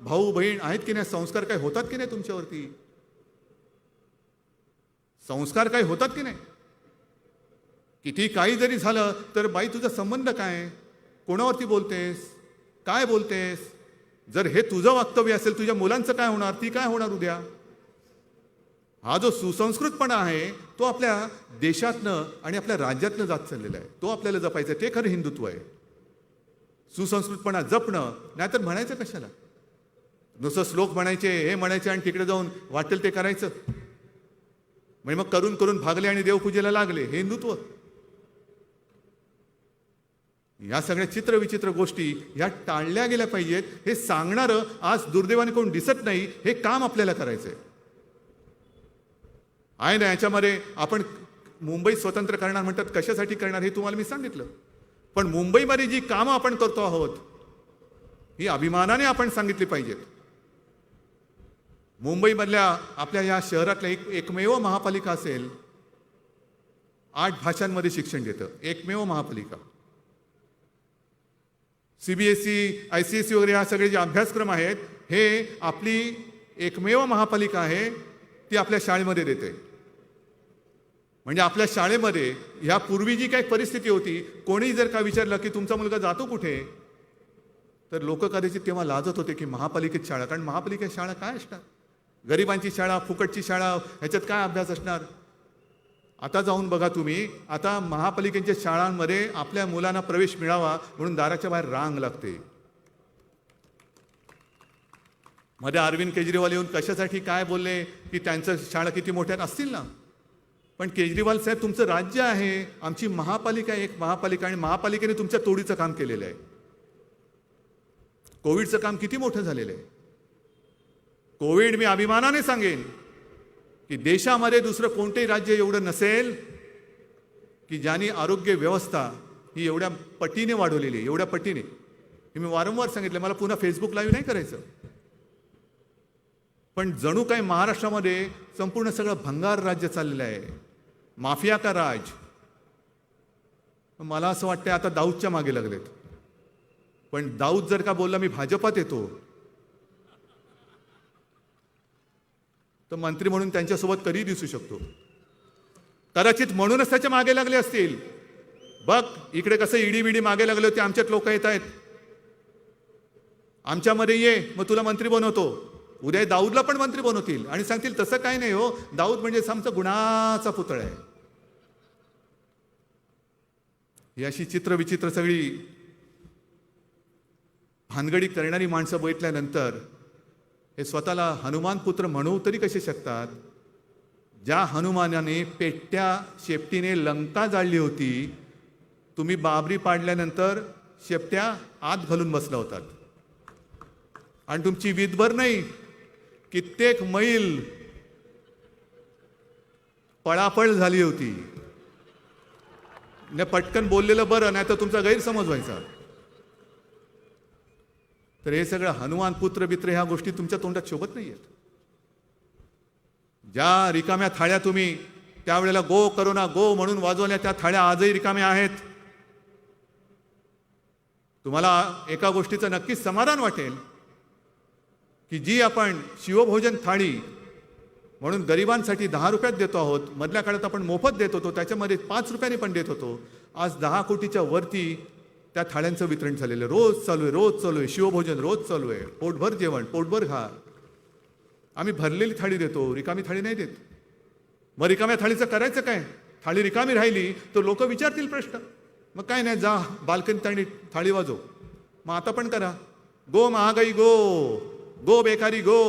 Speaker 1: भाऊ बहीण आहेत की नाही? संस्कार काय होतात की नाही तुमच्यावरती? संस्कार काय होतात की नाही? किती काही जरी झालं तर बाई तुझा संबंध काय? कोणावरती बोलतेस? काय बोलतेस? जर हे तुझं वक्तव्य असेल, तुझ्या मुलांचं काय होणार? ती काय होणार उद्या? हा जो सुसंस्कृतपणा आहे तो आपल्या देशातनं आणि आपल्या राज्यातनं जात चाललेला आहे. तो आपल्याला जपायचा. ते खरं हिंदुत्व आहे. सुसंस्कृतपणा जपणं. नाहीतर म्हणायचं कशाला? नुसतं श्लोक म्हणायचे, हे म्हणायचे आणि तिकडे जाऊन वाटेल ते करायचं. म्हणजे मग करून करून भागले आणि देवपूजेला लागले. हे हिंदुत्व? या सगळ्या चित्रविचित्र गोष्टी ह्या टाळल्या गेल्या पाहिजेत. हे सांगणारं आज दुर्दैवाने कोण दिसत नाही. हे काम आपल्याला करायचंय आहे ना. याच्यामध्ये आपण मुंबई स्वतंत्र करणार म्हणतात, कशासाठी करणार हे तुम्हाला मी सांगितलं. पण मुंबईमध्ये जी कामं आपण करतो आहोत ही अभिमानाने आपण सांगितली पाहिजेत. मुंबईमधल्या आपल्या या शहरातल्या एकमेव महापालिका असेल 8 भाषांमध्ये शिक्षण देतं. एकमेव महापालिका. CBSE ICSE वगैरे हा सगळे जे अभ्यासक्रम आहेत हे आपली एकमेव महापालिका आहे, ती आपल्या शाळेमध्ये देते. म्हणजे आपल्या शाळेमध्ये यापूर्वी जी काही परिस्थिती होती, कोणी जर का विचारलं की तुमचा मुलगा जातो कुठे, तर लोक कदाचित तेव्हा लाजत होते की महापालिकेत शाळा. कारण महापालिकेत शाळा काय असणार? गरिबांची शाळा, फुकटची शाळा, ह्याच्यात काय अभ्यास असणार? आता जाऊन बघा तुम्ही, आता महापालिकेच्या शाळांमध्ये आपल्या मुलांना प्रवेश मिळावा म्हणून दाराच्या बाहेर रांग लागते. मध्ये अरविंद केजरीवाल येऊन कशासाठी काय बोलले की त्यांचं शाळा किती मोठ्यात असतील ना. पण केजरीवाल साहेब, तुमचं राज्य आहे, आमची महापालिका एक महापालिका, आणि महापालिकेने तुमच्या तोडीचं काम केलेलं आहे. कोविडचं काम किती मोठं झालेलं आहे. कोविड, मी अभिमानाने सांगेन की देशामध्ये दुसरं कोणतेही राज्य एवढं नसेल की ज्यांनी आरोग्य व्यवस्था ही एवढ्या पटीने वाढवलेली आहे. एवढ्या पटीने. हे मी वारंवार सांगितलं, मला पुन्हा फेसबुक लाईव्ह नाही करायचं. पण जणू काही महाराष्ट्रामध्ये संपूर्ण सगळं भंगार राज्य चाललेलं आहे. माफिया का राज. मला असं वाटतं आता दाऊदच्या मागे लागलेत. पण दाऊद जर का बोलला मी भाजपात येतो, तर मंत्री म्हणून त्यांच्यासोबत कधी दिसू शकतो. कदाचित म्हणूनच त्याच्या मागे लागले असतील. बघ इकडे कसं ईडी मागे लागले होते, आमच्यात लोक येत आहेत, आमच्यामध्ये ये, मग तुला मंत्री बनवतो. उद्या दाऊदला पण मंत्री बनवतील आणि सांगतील तसं काय नाही हो, दाऊद म्हणजे आमचा गुणाचा पुतळा आहे. ही अशी चित्रविचित्र सगळी भानगडी करणारी माणसं बघितल्यानंतर हे स्वतःला हनुमान पुत्र म्हणू तरी कसे शकतात? ज्या हनुमानाने पेट्या शेपटीने लंका जाळली होती, तुम्ही बाबरी पाडल्यानंतर शेपट्या आत घालून बसला होतात आणि तुमची विधभर नाही, कित्येक मैल पळापळ झाली होती. ने पटकन बोललेलं बरं, नाही तर तुमचा गैरसमज व्हायचा. तर हे सगळं हनुमान पुत्र बित्र ह्या गोष्टी तुमच्या तोंडात शोभत नाहीयेत. ज्या रिकाम्या थाळ्या तुम्ही त्यावेळेला गो करोना गो म्हणून वाजवल्या, त्या थाळ्या आजही रिकाम्या आहेत. तुम्हाला एका गोष्टीचं नक्कीच समाधान वाटेल की जी आपण शिवभोजन थाळी म्हणून गरिबांसाठी 10 रुपयात देतो आहोत, मधल्या काळात आपण मोफत देत होतो, त्याच्यामध्ये 5 रुपयाने पण देत होतो. आज 10 कोटीच्या वरती त्या थाळ्यांचं वितरण झालेलं रोज चालू आहे, रोज चालू आहे. शिवभोजन रोज चालू आहे. पोटभर जेवण, पोटभर खा. आम्ही भरलेली थाळी देतो, रिकामी थाळी नाही देत. मग रिकाम्या थाळीचं करायचं काय? थाळी रिकामी राहिली तर लोक विचारतील प्रश्न. मग काय नाही, जा बाल्कनी थाळी वाजव. मग आता पण करा. गो महागाई गो, गो बेकारी गो.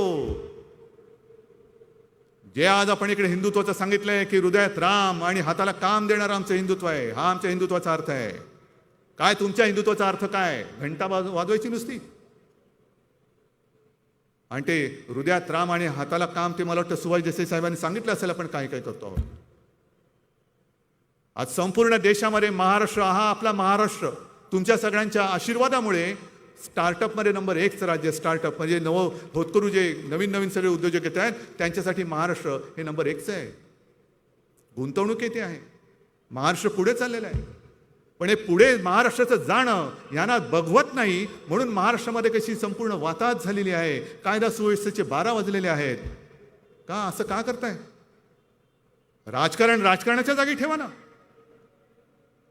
Speaker 1: जे आज आपण इकडे हिंदुत्वाचं सांगितलंय की हृदयात राम आणि हाताला काम देणारं आमचं हिंदुत्व आहे, हा आमच्या हिंदुत्वाचा अर्थ आहे. काय तुमच्या हिंदुत्वाचा अर्थ काय? घंटा वाजवायची नुसती? आणि ते हृदयात राम आणि हाताला काम, ते मला वाटतं सुभाष देसाई साहेबांनी सांगितलं असेल आपण काय काय करतो आहोत. आज संपूर्ण देशामध्ये महाराष्ट्र, हा आपला महाराष्ट्र तुमच्या सगळ्यांच्या आशीर्वादामुळे स्टार्टअपमध्ये नंबर 1चं राज्य. स्टार्टअप म्हणजे होतकरू जे नवीन नवीन सगळे उद्योजक येत आहेत त्यांच्यासाठी महाराष्ट्र हे नंबर 1चं आहे. गुंतवणूक येते आहे, महाराष्ट्र पुढे चाललेला आहे. पण हे पुढे महाराष्ट्राचं जाणं यांना बघवत नाही, म्हणून महाराष्ट्रामध्ये कशी संपूर्ण वाताहत झालेली आहे. कायदा सुव्यवस्थेचे 12 वाजलेले आहेत. का असं का करताय? राजकारण राजकारणाच्या जागी ठेवा ना.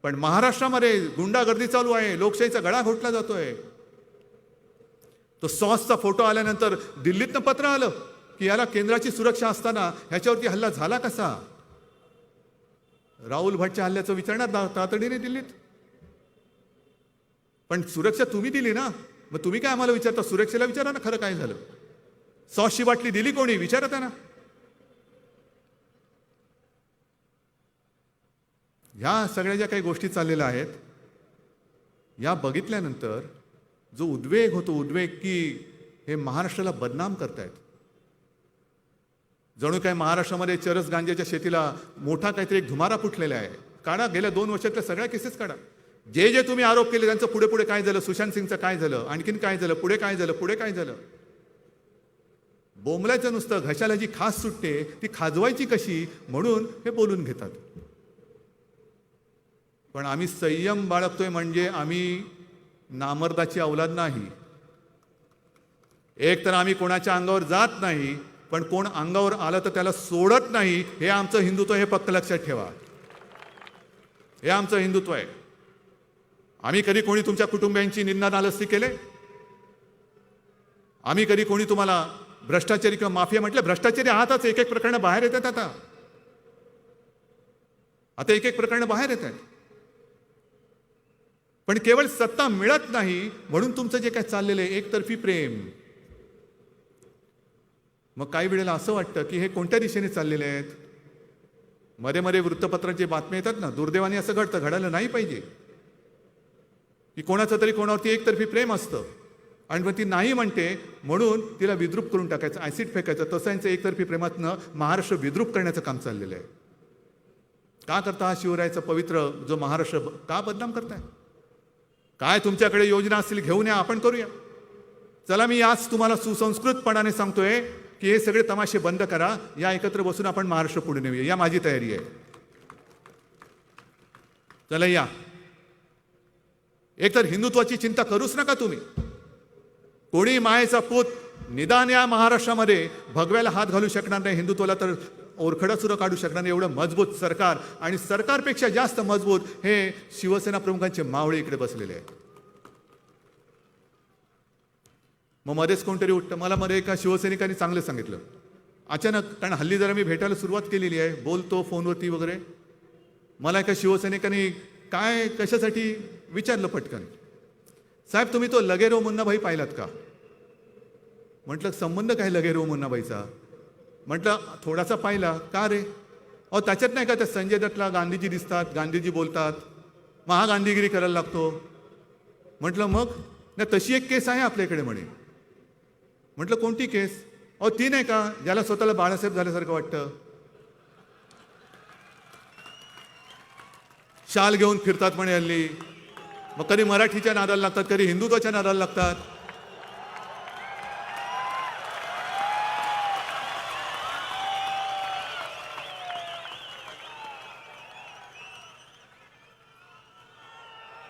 Speaker 1: पण महाराष्ट्रामध्ये गुंडागर्दी चालू आहे, लोकशाहीचा गळा घोटला जातोय. तो सॉसचा फोटो आल्यानंतर दिल्लीतनं पत्र आलं की याला केंद्राची सुरक्षा असताना ह्याच्यावरती हल्ला झाला कसा? राहुल भटच्या हल्ल्याचं विचारणार तातडीने दिल्लीत. पण सुरक्षा तुम्ही दिली ना, मग तुम्ही काय आम्हाला विचारता? सुरक्षेला विचारा ना खरं काय झालं. सॉसची बाटली दिली कोणी? विचारा त्यांना. ह्या सगळ्या ज्या काही गोष्टी चाललेल्या आहेत, या बघितल्यानंतर जो उद्वेग होतो, उद्वेग की हे महाराष्ट्राला बदनाम करतायत. जणू काय महाराष्ट्रामध्ये चरस गांजेच्या शेतीला मोठा काहीतरी एक धुमारा फुटलेला आहे. काढा, गेल्या 2 वर्षातल्या सगळ्या केसेस काढा. जे जे तुम्ही आरोप केले त्यांचं पुढे पुढे काय झालं? सुशांत सिंगचं काय झालं? आणखीन काय झालं? पुढे काय झालं? पुढे काय झालं? बोंबलायचं नुसतं, घशाला जी खास सुटते ती खाजवायची कशी म्हणून हे बोलून घेतात. पण आम्ही संयम बाळगतोय म्हणजे आम्ही नामर्दाची औलाद नाही. एक तर आम्ही कोणाच्या अंगावर जात नाही, पण कोण अंगावर आलं तर त्याला सोडत नाही. हे आमचं हिंदुत्व, हे फक्त लक्षात ठेवा. हे आमचं हिंदुत्व आहे. आम्ही कधी कोणी तुमच्या कुटुंबियांची निंदा नालस्ती केले? आम्ही कधी कोणी तुम्हाला भ्रष्टाचारी किंवा माफिया म्हटलं? भ्रष्टाचारी आहातच. एक एक प्रकरणं बाहेर येतात. आता एक एक प्रकरणं बाहेर येत आहेत. पण केवळ सत्ता मिळत नाही म्हणून तुमचं जे काय चाललेलं आहे एकतर्फी प्रेम. मग काही वेळेला असं वाटतं की हे कोणत्या दिशेने चाललेले आहेत. मध्ये मध्ये वृत्तपत्रांची बातम्या येतात ना, दुर्दैवाने असं घडतं, घडायला नाही पाहिजे, की कोणाचं तरी कोणावरती एकतर्फी प्रेम असतं आणि मग ती नाही म्हणते म्हणून तिला विद्रूप करून टाकायचं, ॲसिड फेकायचं. तसं यांचं एकतर्फी प्रेमातनं महाराष्ट्र विद्रूप करण्याचं काम चाललेलं आहे. का करता? हा शिवरायाचा पवित्र जो महाराष्ट्र का बदनाम करताय? काय तुमच्याकडे योजना असतील घेऊन या, आपण करूया. चला, मी आज तुम्हाला सुसंस्कृतपणाने सांगतोय की हे सगळे तमाशे बंद करा. या एकत्र बसून आपण महाराष्ट्र पुढे नेऊया. या माझी तयारी आहे. चला या. एकतर हिंदुत्वाची चिंता करूच नका तुम्ही. कोणी मायेचा पूत निदान या महाराष्ट्रामध्ये भगव्याला हात घालू शकणार नाही, हिंदुत्वाला तर ओरखडा सुद्धा काढू शकणार नाही. एवढं मजबूत सरकार, आणि सरकारपेक्षा जास्त मजबूत हे शिवसेना प्रमुखांचे मावळे इकडे बसलेले आहेत. मग मध्येच कोणतरी उठतं. मला मध्ये एका शिवसैनिकांनी चांगलं सांगितलं अचानक, कारण हल्ली जरा मी भेटायला सुरुवात केलेली आहे, बोलतो फोनवरती वगैरे. मला एका शिवसैनिकांनी काय कशासाठी विचारलं पटकन. साहेब तुम्ही तो लगेरो मुन्नाभाई पाहिलात का? म्हटलं संबंध काय लगेरो मुन्नाभाईचा? म्हटलं थोडासा पाहिला. का रे? अहो त्याच्यात नाही का त्या संजय दत्तला गांधीजी दिसतात, गांधीजी बोलतात, महागांधीगिरी करायला लागतो. म्हटलं मग? नाही तशी एक केस आहे आपल्याकडे म्हणे. म्हटलं कोणती केस? अहो ती नाही का ज्याला स्वतःला बाळासाहेब झाल्यासारखं वाटतं, शाल घेऊन फिरतात म्हणे हल्ली. मग कधी मराठीच्या नादाला लागतात, कधी हिंदुत्वाच्या नादाला लागतात.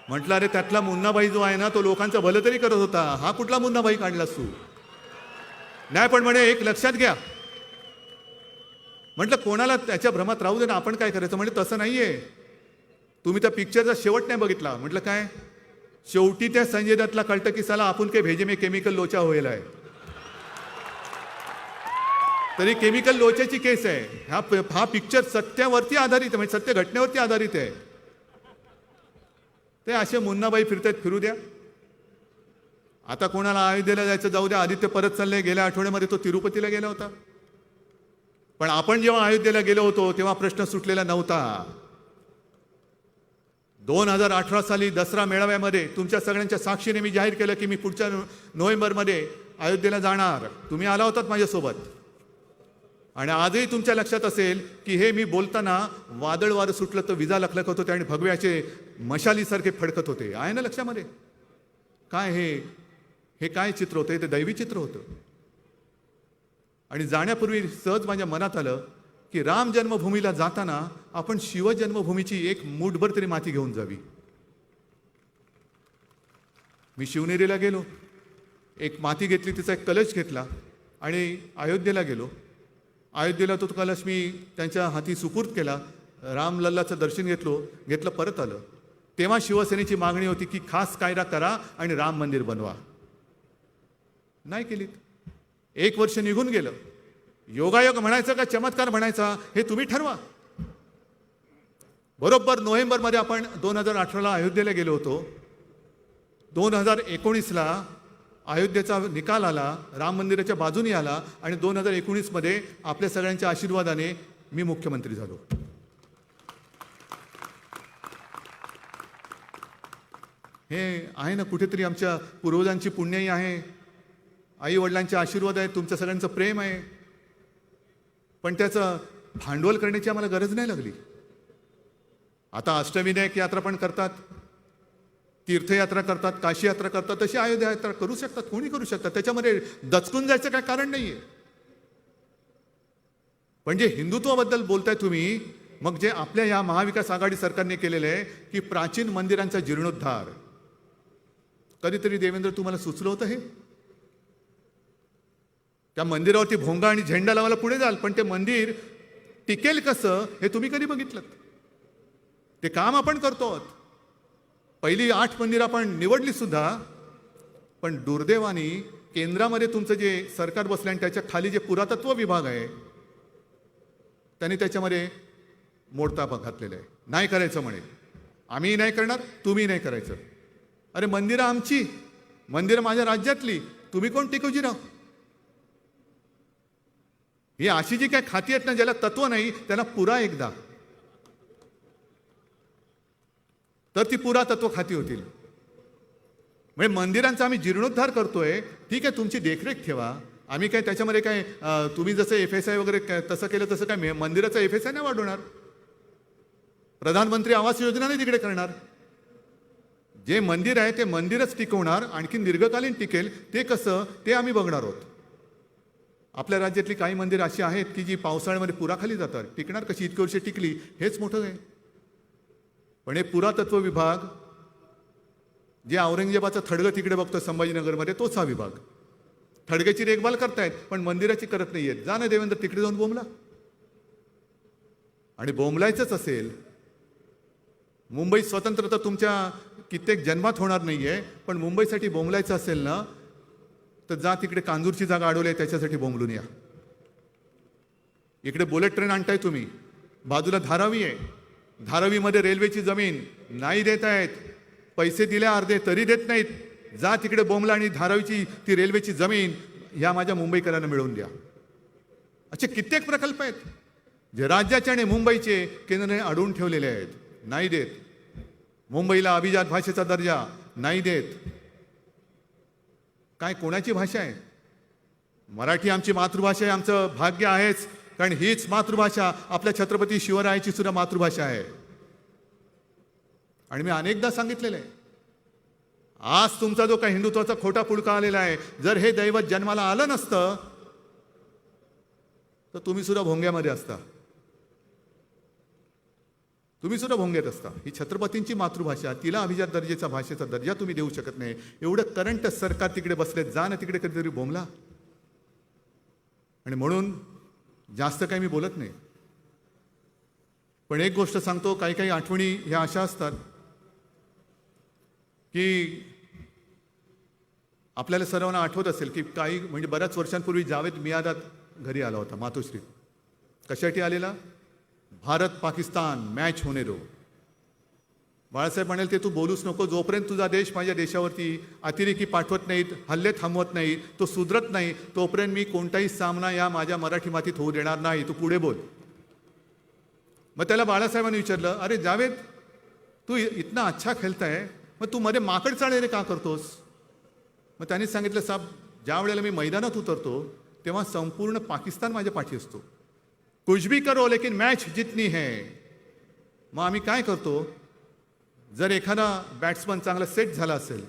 Speaker 1: म्हटलं अरे त्यातला मुन्नाभाई जो आहे ना तो लोकांचं भलं तरी करत होता, हा कुठला मुन्नाभाई काढलास तू? नाही पण म्हणे एक लक्षात घ्या. म्हटलं कोणाला त्याच्या भ्रमात राहू दे ना, आपण काय करायचं? म्हणजे तसं नाहीये, तुम्ही त्या पिक्चरचा शेवट नाही बघितला. म्हटलं काय? शेवटी त्या संजय दत्तला कळतं की साला आपण काही भेजे में केमिकल लोचा होईल आहे. तरी केमिकल लोच्याची केस आहे. हा पिक्चर सत्यावरती आधारित आहे, म्हणजे सत्य घटनेवरती आधारित आहे. ते असे मुन्नाबाई फिरतायत, फिरू द्या. आता कोणाला अयोध्येला जायचं जाऊ द्या. आदित्य परत चालले, गेल्या आठवड्यामध्ये तो तिरुपतीला गेला होता. पण आपण जेव्हा अयोध्येला गेलो होतो तेव्हा प्रश्न सुटलेला नव्हता. 2018 साली दसरा मेळाव्यामध्ये तुमच्या सगळ्यांच्या साक्षीने मी जाहीर केलं की मी पुढच्या नोव्हेंबरमध्ये अयोध्येला जाणार. तुम्ही आला होतात माझ्यासोबत. आणि आजही तुमच्या लक्षात असेल की हे मी बोलताना वादळ वारं सुटलं तर विजा लखलखत होते आणि भगव्याचे मशालीसारखे फडकत होते. आहे ना लक्षामध्ये? काय हे काय चित्र होतं? ते दैवी चित्र होतं. आणि जाण्यापूर्वी सहज माझ्या मनात आलं की राम जन्मभूमीला जाताना आपण शिवजन्मभूमीची एक मूठभर तरी माती घेऊन जावी. मी शिवनेरीला गेलो, एक माती घेतली, तिचा एक कलश घेतला आणि अयोध्येला गेलो. अयोध्येला तो कलश मी त्यांच्या हाती सुपूर्द केला. रामलल्लाचं दर्शन घेतलं परत आलं. तेव्हा शिवसेनेची मागणी होती की खास कायदा करा आणि राम मंदिर बनवा. नाही केलीत. 1 वर्ष निघून गेलं. योगायोग म्हणायचं का चमत्कार म्हणायचा हे तुम्ही ठरवा. बरोबर नोव्हेंबरमध्ये आपण 2018ला अयोध्येला गेलो होतो. 2019ला अयोध्येचा निकाल आला, राम मंदिराच्या बाजूने आला आणि 2019मध्ये आपल्या सगळ्यांच्या आशीर्वादाने मी मुख्यमंत्री झालो. हे आहे ना कुठेतरी आमच्या पूर्वजांची पुण्याई आहे, आई वडिलांचे आशीर्वाद आहे, तुमच्या सगळ्यांचं प्रेम आहे. पण त्याचं भांडवल करण्याची आम्हाला गरज नाही लागली. आता अष्टविनायक यात्रा पण करतात, तीर्थयात्रा करतात, काशी यात्रा करतात, तशी अयोध्या यात्रा करू शकतात, कोणी करू शकतात. त्याच्यामध्ये दचकून जायचं काय कारण नाहीये. पण जे हिंदुत्वाबद्दल बोलताय तुम्ही, मग जे आपल्या या महाविकास आघाडी सरकारने केलेलं आहे की प्राचीन मंदिरांचा जीर्णोद्धार, कधीतरी देवेंद्र तुम्हाला सुचलं होतं हे? त्या मंदिरावरती भोंगा आणि झेंडा लावायला पुढे जाल, पण ते मंदिर टिकेल कसं हे तुम्ही कधी बघितलं? ते काम आपण करतो आहोत. पहिली 8 मंदिरं आपण निवडली सुद्धा, पण दुर्दैवाने केंद्रामध्ये तुमचं जे सरकार बसलं आणि त्याच्या खाली जे पुरातत्व विभाग आहे त्यांनी त्याच्यामध्ये मोडतापा घातलेला आहे. नाही करायचं म्हणे. आम्ही नाही करणार, तुम्ही नाही करायचं. अरे मंदिरं आमची, मंदिरं माझ्या राज्यातली, तुम्ही कोण टिकवजीराव? ही अशी जी काय खाती आहेत ना ज्याला तत्व नाही, त्याला पुरा एकदा, तर ती पुरातत्व खाती होतील. म्हणजे मंदिरांचा आम्ही जीर्णोद्धार करतोय, ठीक आहे, तुमची देखरेख ठेवा. आम्ही काय त्याच्यामध्ये काय तुम्ही जसं FSI वगैरे तसं केलं तसं काय मंदिराचा FSI नाही वाढवणार. प्रधानमंत्री आवास योजना नाही तिकडे करणार. जे मंदिर आहे ते मंदिरच टिकवणार, आणखी दीर्घकालीन टिकेल ते कसं ते आम्ही बघणार आहोत. आपल्या राज्यातली काही मंदिरं अशी आहेत की जी पावसाळ्यामध्ये पुराखाली जातात. टिकणार कशी? इतकी वर्षे टिकली, हेच मोठं आहे. पण हे पुरातत्व विभाग जे औरंगजेबाचं थडगं तिकडे बघतो संभाजीनगरमध्ये, तोच हा विभाग. थडग्याची देखभाल करतायत पण मंदिराची करत नाहीयेत. जा ना देवेंद्र, तिकडे जाऊन बोंबला. आणि बोंबलायचंच असेल, मुंबई स्वतंत्र तर तुमच्या कित्येक जन्मात होणार नाहीये, पण मुंबईसाठी बोंबलायचं असेल ना तर जा तिकडे कांजूरची जागा अडवली आहे त्याच्यासाठी बोंबलून या. इकडे बुलेट ट्रेन आणताय तुम्ही, बाजूला धारावी आहे, धारावीमध्ये रेल्वेची जमीन नाही देत आहेत, पैसे दिले अर्धे तरी देत नाहीत. जा तिकडे बोंबला आणि धारावीची ती रेल्वेची जमीन ह्या माझ्या मुंबईकरांना मिळवून द्या. असे कित्येक प्रकल्प आहेत जे राज्याचे आणि मुंबईचे केंद्राने अडवून ठेवलेले आहेत, नाही देत. मुंबईला अभिजात भाषेचा दर्जा नाही देत. काय कोणाची भाषा आहे? मराठी आमची मातृभाषा आहे, आमचं भाग्य आहेच, कारण हीच मातृभाषा आपल्या छत्रपती शिवरायाची सुद्धा मातृभाषा आहे. आणि मी अनेकदा सांगितलेलं आहे, आज तुमचा जो काही हिंदुत्वाचा खोटा पुळका आलेला आहे, जर हे दैवत जन्माला आलं नसतं तर तुम्ही सुद्धा भोंग्यामध्ये असता, तुम्ही सुद्धा भोंग्यात असता. ही छत्रपतींची मातृभाषा, तिला अभिजात दर्जाचा भाषेचा दर्जा तुम्ही देऊ शकत नाही. एवढं करंट सरकार तिकडे बसले, जा ना तिकडे कधीतरी बोंबला. आणि म्हणून जास्त काही मी बोलत नाही, पण एक गोष्ट सांगतो, काही काही आठवणी ह्या अशा असतात की आपल्याला सर्वांना आठवत असेल की काही म्हणजे बऱ्याच वर्षांपूर्वी जावेद मियादाद घरी आला होता मातोश्रीत. कशासाठी आलेला? भारत पाकिस्तान मॅच होणे दो. बाळासाहेब म्हणाले ते तू बोलूच नको, जोपर्यंत तुझा देश माझ्या देशावरती अतिरेकी पाठवत नाहीत, हल्ले थांबवत नाही, तो सुधरत नाही, तोपर्यंत मी कोणताही सामना या माझ्या मराठी मातीत होऊ देणार नाही, तू पुढे बोल. मग त्याला बाळासाहेबांनी विचारलं, अरे जावेद तू इतना अच्छा खेळताय, मग तू मध्ये माकड चाळणे का करतोस? मग त्यांनी सांगितलं, साहेब ज्या वेळेला मी मैदानात उतरतो तेव्हा संपूर्ण पाकिस्तान माझ्या पाठी असतो. कुछ भी करो लेकिन मॅच जितनी है. मग आम्ही काय करतो, जर एखादा बॅट्समन चांगला सेट झाला असेल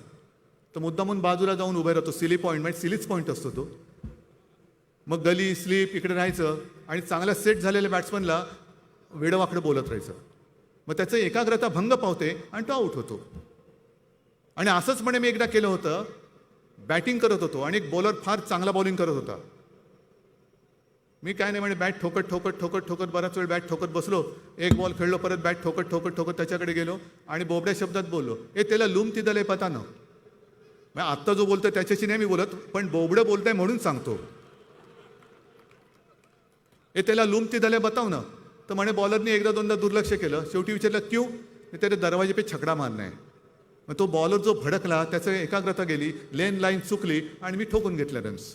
Speaker 1: तर मुद्दामून बाजूला जाऊन उभे राहतो. सिली पॉईंट म्हणजे सिलीच पॉईंट असतो तो. मग गली स्लीप इकडे राहायचं आणि चांगला सेट झालेल्या बॅट्समनला वेडवाकडं बोलत राहायचं. मग त्याचं एकाग्रता भंग पावते आणि तो आऊट होतो. आणि असंच म्हणे मी एकदा केलं होतं, बॅटिंग करत होतो आणि एक बॉलर फार चांगला बॉलिंग करत होता. मी काय नाही म्हणे बॅट ठोकत ठोकत ठोकत ठोकत बराच वेळ बॅट ठोकत बसलो, एक बॉल खेळलो, परत बॅट ठोकत ठोकत ठोकत त्याच्याकडे गेलो आणि बोबड्या शब्दात बोललो, ए त्याला लूम तिदले पता न. मग आत्ता जो बोलतोय त्याच्याशी नाही मी बोलत, पण बोबडं बोलताय म्हणून सांगतो, ए त्याला लूम तिदले बताव ना. तर म्हणे बॉलरने एकदा दोनदा दुर्लक्ष केलं, शेवटी विचारलं क्यू, त्याने दरवाजे पे छकडा मारना है. मग तो बॉलर जो भडकला त्याचं एकाग्रता गेली, लेन लाईन चुकली आणि मी ठोकून घेतल्या रन्स.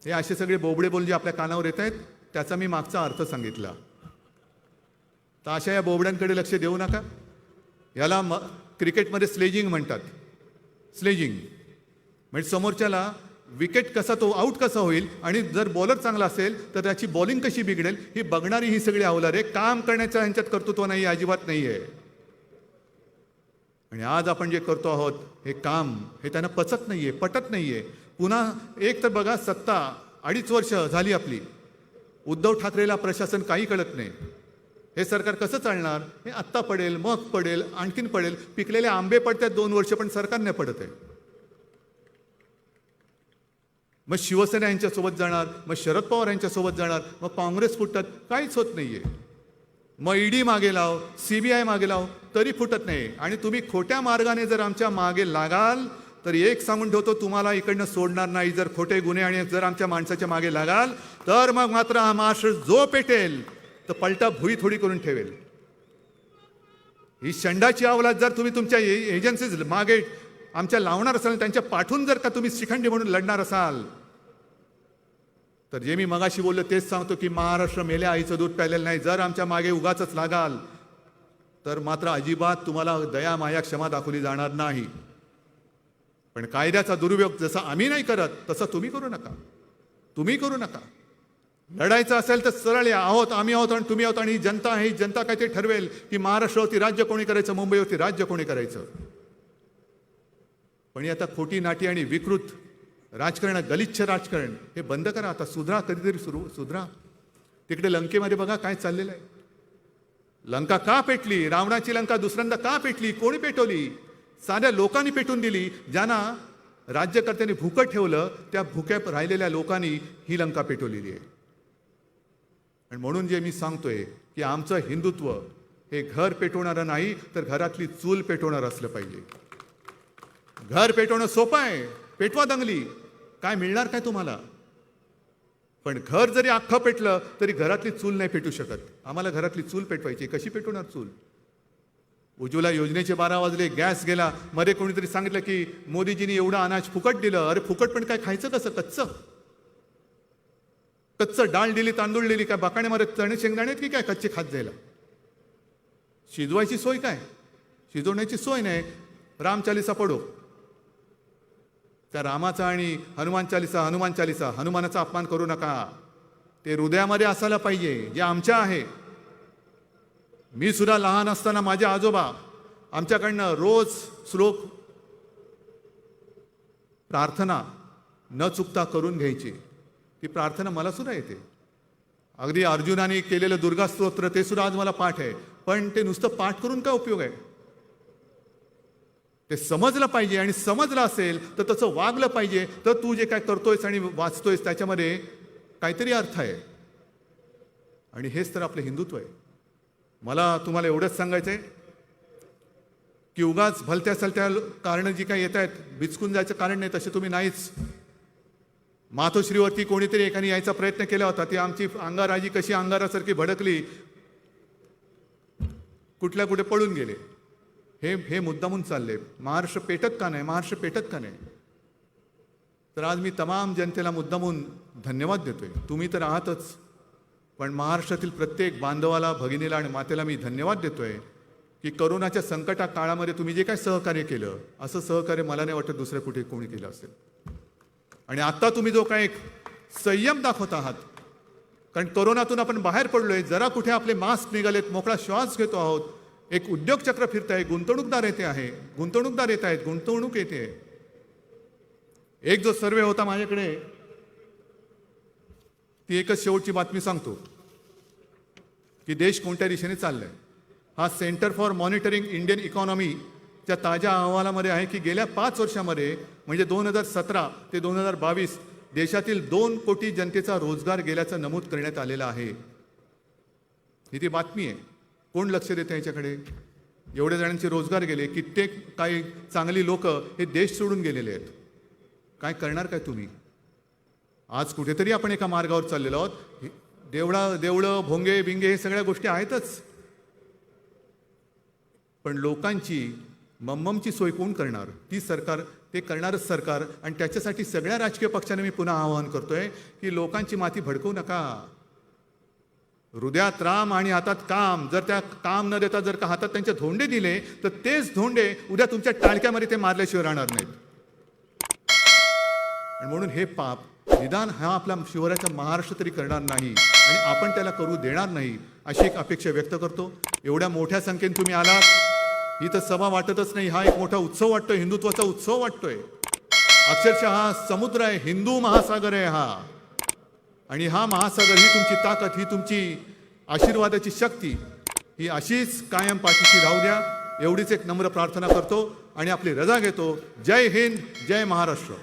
Speaker 1: हे असे सगळे बोबडे बोल जे आपल्या कानावर येत आहेत त्याचा मी मागचा अर्थ सांगितला. तर अशा या बोबड्यांकडे लक्ष देऊ नका. याला क्रिकेटमध्ये स्लेजिंग म्हणतात. स्लेजिंग म्हणजे समोरच्याला विकेट कसा तो आउट कसा होईल आणि जर बॉलर चांगला असेल तर त्याची बॉलिंग कशी बिघडेल ही बघणारी ही सगळी अवलारे. काम करण्याचा यांच्यात कर्तृत्व नाही, अजिबात नाही आहे. आणि आज आपण जे करतो आहोत हे काम हे त्यांना पचत नाहीये, पटत नाहीये. पुन्हा एक तर बघा, सत्ता 2.5 वर्ष झाली आपली, उद्धव ठाकरेला प्रशासन काही कळत नाही. हे सरकार कसं चालणार? हे आत्ता पडेल, मग पडेल, आणखीन पडेल. पिकलेले आंबे पडतात 2 वर्ष पण सरकार नाही पडत आहे. मग शिवसेना यांच्यासोबत जाणार, मग शरद पवार यांच्यासोबत जाणार, मग काँग्रेस फुटतात, काहीच होत नाहीये. मग ईडी मागे लाव, CBI मागे लाव, तरी फुटत नाही. आणि तुम्ही खोट्या मार्गाने जर आमच्या मागे लागाल तर एक सांगून ठेवतो, तुम्हाला इकडनं सोडणार नाही. जर खोटे गुन्हे आणि जर आमच्या माणसाच्या मागे लागाल तर मग मात्र हा महाराष्ट्र जो पेटेल तर पलटा भुई थोडी करून ठेवेल. ही शंडाची अवलाद जर तुम्ही तुमच्या एजन्सीज मागे आमच्या लावणार असाल, त्यांच्या पाठून जर का तुम्ही शिखंडी म्हणून लढणार असाल तर जे मी मगाशी बोललो तेच सांगतो की महाराष्ट्र मेल्या आईचं दूध प्यायलेलं नाही. जर आमच्या मागे उगाचच लागाल तर मात्र अजिबात तुम्हाला दया माया क्षमा दाखवली जाणार नाही. पण कायद्याचा दुरुपयोग जसा आम्ही नाही करत तसं तुम्ही करू नका, तुम्ही करू नका. लढायचं असेल तर सरळ या, आहोत आम्ही आहोत आणि तुम्ही आहोत आणि ही जनता आहे. ही जनता काय ते ठरवेल की महाराष्ट्रावरती राज्य कोणी करायचं, मुंबईवरती राज्य कोणी करायचं. पण आता खोटी नाटी आणि विकृत राजकारण, गलिच्छ राजकारण हे बंद करा. आता सुधरा, कधीतरी सुधरा. तिकडे लंकेमध्ये बघा काय चाललेलं आहे. लंका का पेटली? रावणाची लंका दुसऱ्यांदा का पेटली? कोणी पेटवली? साध्या लोकांनी पेटून दिली. ज्यांना राज्यकर्त्यांनी भुकं ठेवलं त्या भुक्या राहिलेल्या लोकांनी ही लंका पेटवलेली आहे. आणि म्हणून जे मी सांगतोय की आमचं हिंदुत्व हे घर पेटवणारं नाही तर घरातली चूल पेटवणारं असलं पाहिजे. घर पेटवणं सोपं आहे, पेटवा दंगली. काय मिळणार काय तुम्हाला? पण घर जरी अख्खं पेटलं तरी घरातली चूल नाही पेटू शकत. आम्हाला घरातली चूल पेटवायची. कशी पेटवणार चूल? उज्ज्वला योजनेचे 12 वाजले, गॅस गेला. मध्ये कोणीतरी सांगितलं की मोदीजींनी एवढं अनाज फुकट दिलं. अरे फुकट पण काय खायचं कसं? कच्चं डाळ दिली, तांदूळ दिली, काय बाकाण्यामध्ये चणे शेंगदाणे आहेत की काय कच्चे खात जायला? शिजवायची सोय काय? शिजवण्याची सोय नाही. रामचालिसा पडो. त्या रामाचा आणि हनुमान चालिसा, हनुमानाचा अपमान करू नका. ते हृदयामध्ये असायला पाहिजे जे आमच्या आहे. मी सुद्धा लहान असताना माझे आजोबा आमच्याकडनं रोज श्लोक प्रार्थना न चुकता करून घ्यायची. ती प्रार्थना मला सुद्धा येते. अगदी अर्जुनाने केलेलं दुर्गा स्तोत्र ते सुद्धा आज मला पाठ आहे. पण ते नुसतं पाठ करून काय उपयोग आहे? ते समजलं पाहिजे. आणि समजलं असेल तर तसं वागलं पाहिजे. तर तू जे काय करतोयस आणि वाचतोयस त्याच्यामध्ये काहीतरी अर्थ आहे. आणि हेच तर आपलं हिंदुत्व आहे. मला तुम्हाला एवढंच सांगायचं आहे की उगाच भलत्या सलत्या कारणं जी काही येत आहेत, बिचकून जायचं कारण नाही. तसे तुम्ही नाहीच. मातोश्रीवरती कोणीतरी एकाने यायचा प्रयत्न केला होता. ती आमची अंगाराजी कशी अंगारासारखी भडकली, कुठल्या कुठे पळून गेले. हे मुद्दामून चालले. महाराष्ट्र पेटत का नाही? तर आज मी तमाम जनतेला मुद्दामून धन्यवाद देतोय. तुम्ही तर आहातच, पण महाराष्ट्रातील प्रत्येक बांधवाला, भगिनीला आणि मातेला मी धन्यवाद देतोय की करोनाच्या संकटा काळामध्ये तुम्ही जे काय सहकार्य केलं, असं सहकार्य मला नाही वाटत दुसऱ्या कुठे कोणी केलं असेल. आणि आता तुम्ही जो काय एक संयम दाखवत आहात, कारण करोनातून आपण बाहेर पडलोय, जरा कुठे आपले मास्क निघालेत, मोकळा श्वास घेतो आहोत, एक उद्योग चक्र फिरत आहे, गुंतवणूक येते. एक जो सर्वे होता माझ्याकडे, ती एकच शेवटची बातमी सांगतो की देश कोणत्या दिशेने चाललाय. हा सेंटर फॉर मॉनिटरिंग इंडियन इकॉनॉमीच्या ताज्या अहवालामध्ये आहे की गेल्या 5 वर्षामध्ये म्हणजे 2017 ते 2022 देशातील 2 कोटी जनतेचा रोजगार गेल्याचं नमूद करण्यात आलेलं आहे. ही ती बातमी आहे. कोण लक्ष देतं याच्याकडे? एवढ्या जणांचे रोजगार गेले. कित्येक काही चांगली लोक हे देश सोडून गेलेले आहेत. काय करणार काय तुम्ही? आज कुठेतरी आपण एका मार्गावर चाललेलो आहोत. देवळं भोंगे बिंगे हे सगळ्या गोष्टी आहेतच, पण लोकांची मम्ममची सोय कोण करणार? ती सरकार, ते करणारच सरकार. आणि त्याच्यासाठी सगळ्या राजकीय पक्षांना मी पुन्हा आवाहन करतोय की लोकांची माती भडकवू नका. हृदयात राम आणि हातात काम. जर त्या काम न देता जर का हातात त्यांचे धोंडे दिले तर तेच धोंडे उद्या तुमच्या टाळक्यामध्ये ते मारल्याशिवाय राहणार नाहीत. आणि म्हणून हे पाप निदान हा आपला शिवरायाचा महाराष्ट्र तरी करणार नाही आणि आपण त्याला करू देणार नाही, अशी एक अपेक्षा व्यक्त करतो. एवढ्या मोठ्या संख्येने तुम्ही आलात. ही तर सभा वाटतच नाही, हा एक मोठा उत्सव वाटतोय, हिंदुत्वाचा उत्सव वाटतोय. अक्षरशः हा समुद्र आहे, हिंदू महासागर आहे हा. आणि हा महासागर, ही तुमची ताकद, ही तुमची आशीर्वादाची शक्ती, ही अशीच कायम पाठीशी राहू द्या. एवढीच एक नम्र प्रार्थना करतो आणि आपली रजा घेतो. जय हिंद, जय महाराष्ट्र.